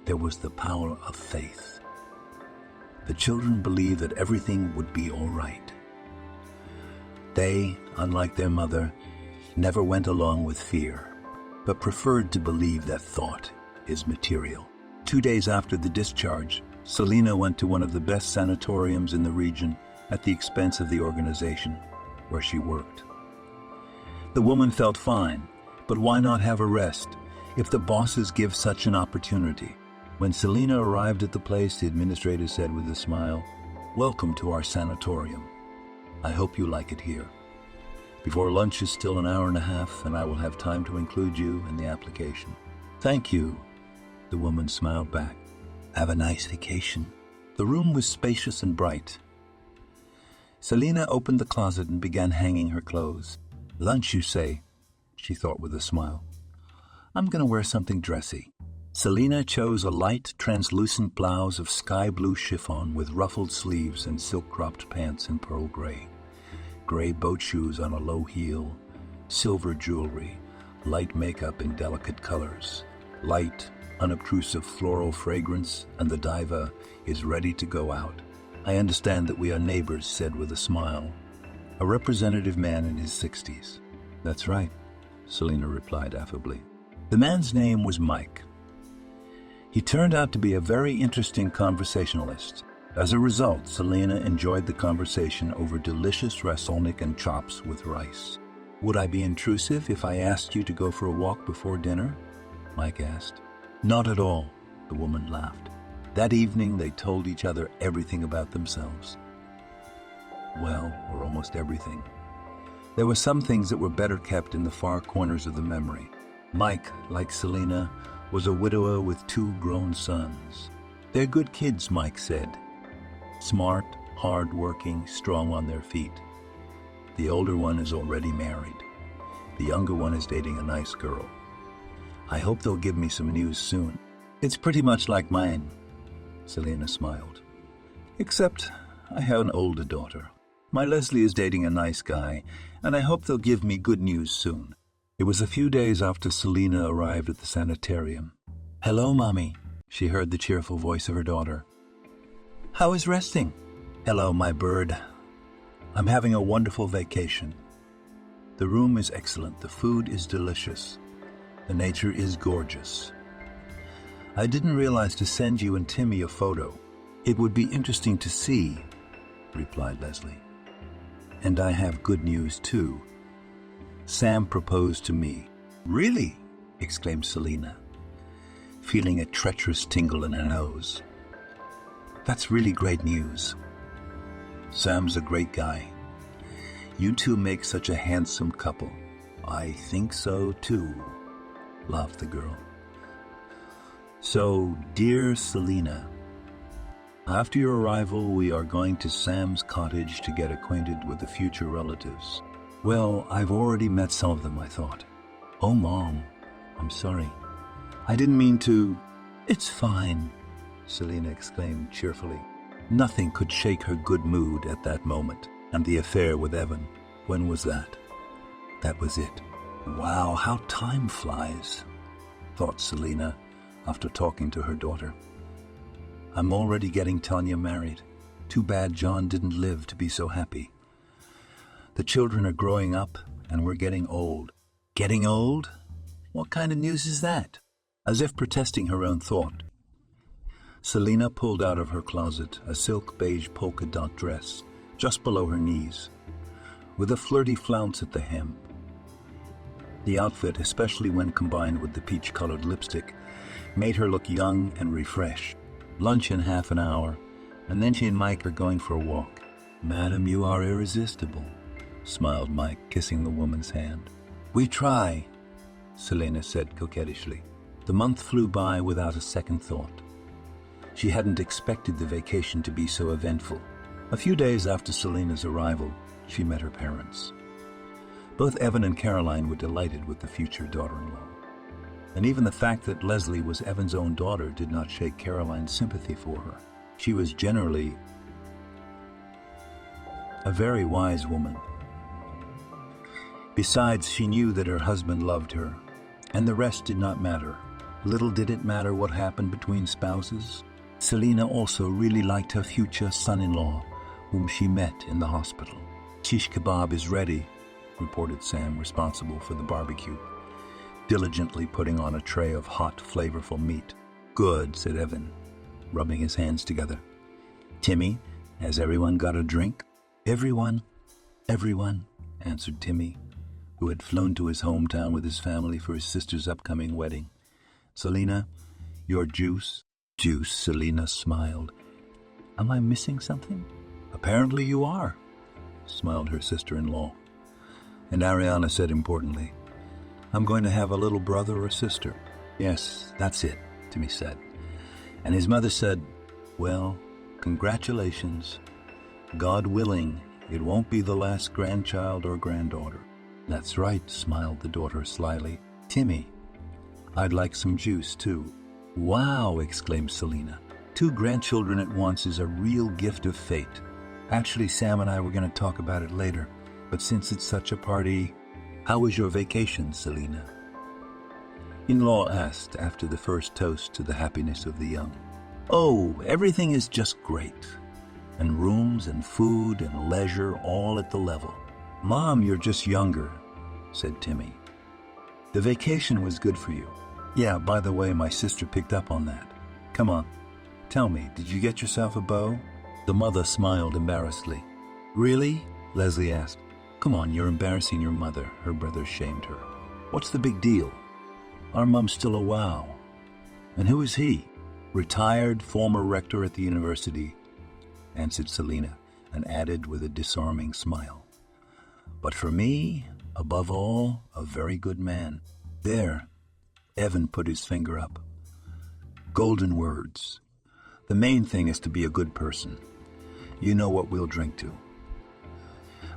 there was the power of faith. The children believed that everything would be all right. They, unlike their mother, never went along with fear, but preferred to believe that thought is material. 2 days after the discharge, Selena went to one of the best sanatoriums in the region at the expense of the organization where she worked. The woman felt fine, but why not have a rest if the bosses give such an opportunity? When Selena arrived at the place, the administrator said with a smile, Welcome to our sanatorium. I hope you like it here. Before lunch is still an hour and a half, and I will have time to include you in the application. Thank you, the woman smiled back. Have a nice vacation. The room was spacious and bright. Selena opened the closet and began hanging her clothes. Lunch, you say? She thought with a smile. I'm going to wear something dressy. Selena chose a light, translucent blouse of sky blue chiffon with ruffled sleeves and silk-cropped pants in pearl gray. Gray boat shoes on a low heel, silver jewelry, light makeup in delicate colors, light, unobtrusive floral fragrance, and the diva is ready to go out. I understand that we are neighbors, said with a smile. A representative man in his 60s. That's right, Selena replied affably. The man's name was Mike. He turned out to be a very interesting conversationalist. As a result, Selena enjoyed the conversation over delicious rasolnik and chops with rice. Would I be intrusive if I asked you to go for a walk before dinner? Mike asked. Not at all, the woman laughed. That evening, they told each other everything about themselves. Well, or almost everything. There were some things that were better kept in the far corners of the memory. Mike, like Selena, was a widower with 2 grown sons. They're good kids, Mike said. Smart, hard-working, strong on their feet. The older one is already married. The younger one is dating a nice girl. I hope they'll give me some news soon. It's pretty much like mine, Selena smiled. Except I have an older daughter. My Leslie is dating a nice guy, and I hope they'll give me good news soon. It was a few days after Selena arrived at the sanitarium. Hello, Mommy, she heard the cheerful voice of her daughter. "How is resting?" "Hello, my bird. I'm having a wonderful vacation. The room is excellent, the food is delicious, the nature is gorgeous. I didn't realize to send you and Timmy a photo. It would be interesting to see," replied Leslie. "And I have good news, too. Sam proposed to me." "Really?" exclaimed Selena, feeling a treacherous tingle in her nose. "That's really great news. Sam's a great guy. You two make such a handsome couple." "I think so, too," laughed the girl. "So, dear Selena, after your arrival, we are going to Sam's cottage to get acquainted with the future relatives." "Well, I've already met some of them," I thought. "Oh, Mom, I'm sorry. I didn't mean to." "It's fine," Selena exclaimed cheerfully. Nothing could shake her good mood at that moment. And the affair with Evan, when was that? That was it. "Wow, how time flies," thought Selena after talking to her daughter. "I'm already getting Tanya married. Too bad John didn't live to be so happy. The children are growing up, and we're getting old." "Getting old? What kind of news is that?" As if protesting her own thought, Selena pulled out of her closet a silk beige polka dot dress just below her knees, with a flirty flounce at the hem. The outfit, especially when combined with the peach-colored lipstick, made her look young and refreshed. "Lunch in half an hour, and then she and Mike are going for a walk." "Madam, you are irresistible," smiled Mike, kissing the woman's hand. "We try," Selena said coquettishly. The month flew by without a second thought. She hadn't expected the vacation to be so eventful. A few days after Selena's arrival, she met her parents. Both Evan and Caroline were delighted with the future daughter-in-law. And even the fact that Leslie was Evan's own daughter did not shake Caroline's sympathy for her. She was generally a very wise woman. Besides, she knew that her husband loved her, and the rest did not matter. Little did it matter what happened between spouses. Selena also really liked her future son-in-law, whom she met in the hospital. "Shish kebab is ready," reported Sam, responsible for the barbecue, diligently putting on a tray of hot, flavorful meat. "Good," said Evan, rubbing his hands together. "Timmy, has everyone got a drink?" Everyone," answered Timmy, who had flown to his hometown with his family for his sister's upcoming wedding. "Selena, your juice?" "Juice," Selena smiled. "Am I missing something?" "Apparently you are," smiled her sister-in-law. And Ariana said importantly, "I'm going to have a little brother or sister." "Yes, that's it," Timmy said. And his mother said, "Well, congratulations. God willing, it won't be the last grandchild or granddaughter." "That's right," smiled the daughter slyly. "Timmy, I'd like some juice, too." "Wow," exclaimed Selena. 2 grandchildren at once is a real gift of fate. Actually, Sam and I were going to talk about it later, but since it's such a party, how was your vacation, Selena?" In-law asked after the first toast to the happiness of the young. "Oh, everything is just great. And rooms and food and leisure all at the level." "Mom, you're just younger," said Timmy. "The vacation was good for you. Yeah, by the way, my sister picked up on that. Come on, tell me, did you get yourself a beau?" The mother smiled embarrassedly. "Really?" Leslie asked. "Come on, you're embarrassing your mother," her brother shamed her. "What's the big deal? Our mom's still a wow." "And who is he?" "Retired former rector at the university," answered Selena, and added with a disarming smile, "But for me, above all, a very good man." "There," Evan put his finger up. "Golden words. The main thing is to be a good person. You know what we'll drink to.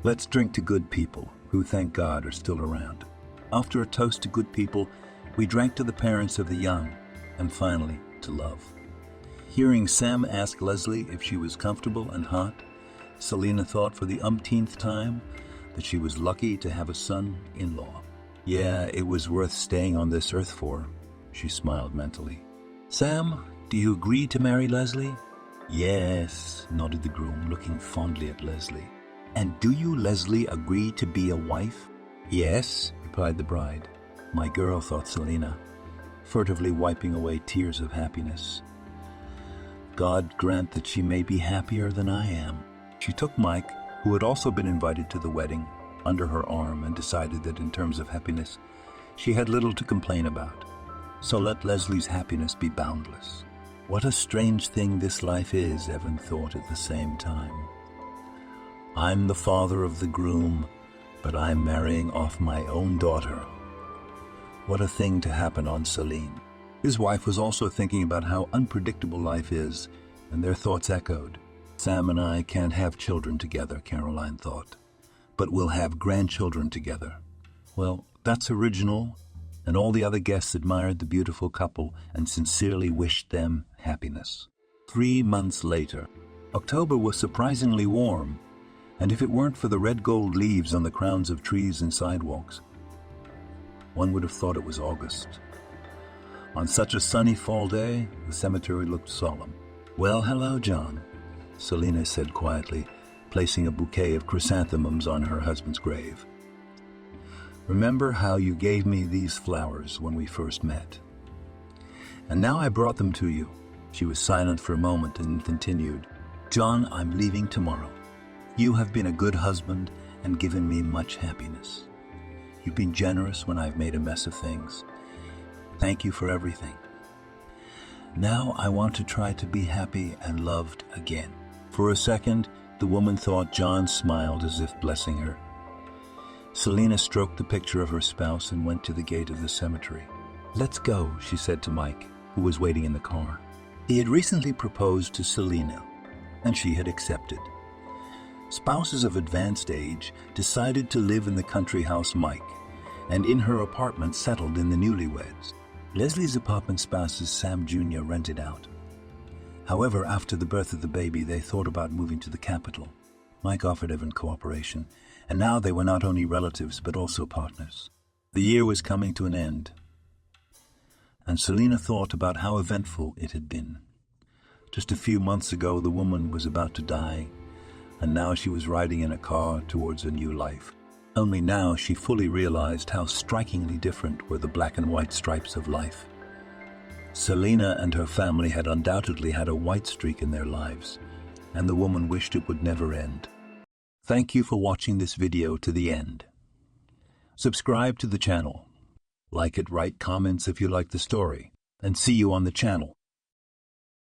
Let's drink to good people, who, thank God, are still around." After a toast to good people, we drank to the parents of the young, and finally, to love. Hearing Sam ask Leslie if she was comfortable and hot, Selena thought for the umpteenth time that she was lucky to have a son-in-law. Yeah, it was worth staying on this earth for, she smiled mentally. "Sam, Do you agree to marry Leslie? Yes, nodded the groom, looking fondly at Leslie. And do you, Leslie, agree to be a wife? Yes, replied the bride. My girl, thought Selina, furtively wiping away tears of happiness. God grant that she may be happier than I am. She took Mike, who had also been invited to the wedding, under her arm and decided that in terms of happiness, she had little to complain about. So let Leslie's happiness be boundless. What a strange thing this life is, Evan thought at the same time. I'm the father of the groom, but I'm marrying off my own daughter. What a thing to happen on Celine. His wife was also thinking about how unpredictable life is, and their thoughts echoed. Sam and I can't have children together, Caroline thought, but we'll have grandchildren together. Well, that's original, and all the other guests admired the beautiful couple and sincerely wished them happiness. 3 months later, October was surprisingly warm, and if it weren't for the red gold leaves on the crowns of trees and sidewalks, one would have thought it was August. On such a sunny fall day, the cemetery looked solemn. Well, hello, John, Selina said quietly, placing a bouquet of chrysanthemums on her husband's grave. Remember how you gave me these flowers when we first met? And now I brought them to you. She was silent for a moment and continued, John, I'm leaving tomorrow. You have been a good husband and given me much happiness. You've been generous when I've made a mess of things. Thank you for everything. Now I want to try to be happy and loved again. For a second, the woman thought John smiled as if blessing her. Selina stroked the picture of her spouse and went to the gate of the cemetery. Let's go, she said to Mike, who was waiting in the car. He had recently proposed to Selina, and she had accepted. Spouses of advanced age decided to live in the country house Mike, and in her apartment settled in the newlyweds. Leslie's apartment spouses Sam Jr. rented out. However, after the birth of the baby, they thought about moving to the capital. Mike offered Evan cooperation, and now they were not only relatives but also partners. The year was coming to an end, and Selina thought about how eventful it had been. Just a few months ago, the woman was about to die, and now she was riding in a car towards a new life. Only now she fully realized how strikingly different were the black and white stripes of life. Selina and her family had undoubtedly had a white streak in their lives, and the woman wished it would never end. Thank you for watching this video to the end. Subscribe to the channel. Like it, write comments if you like the story, and see you on the channel.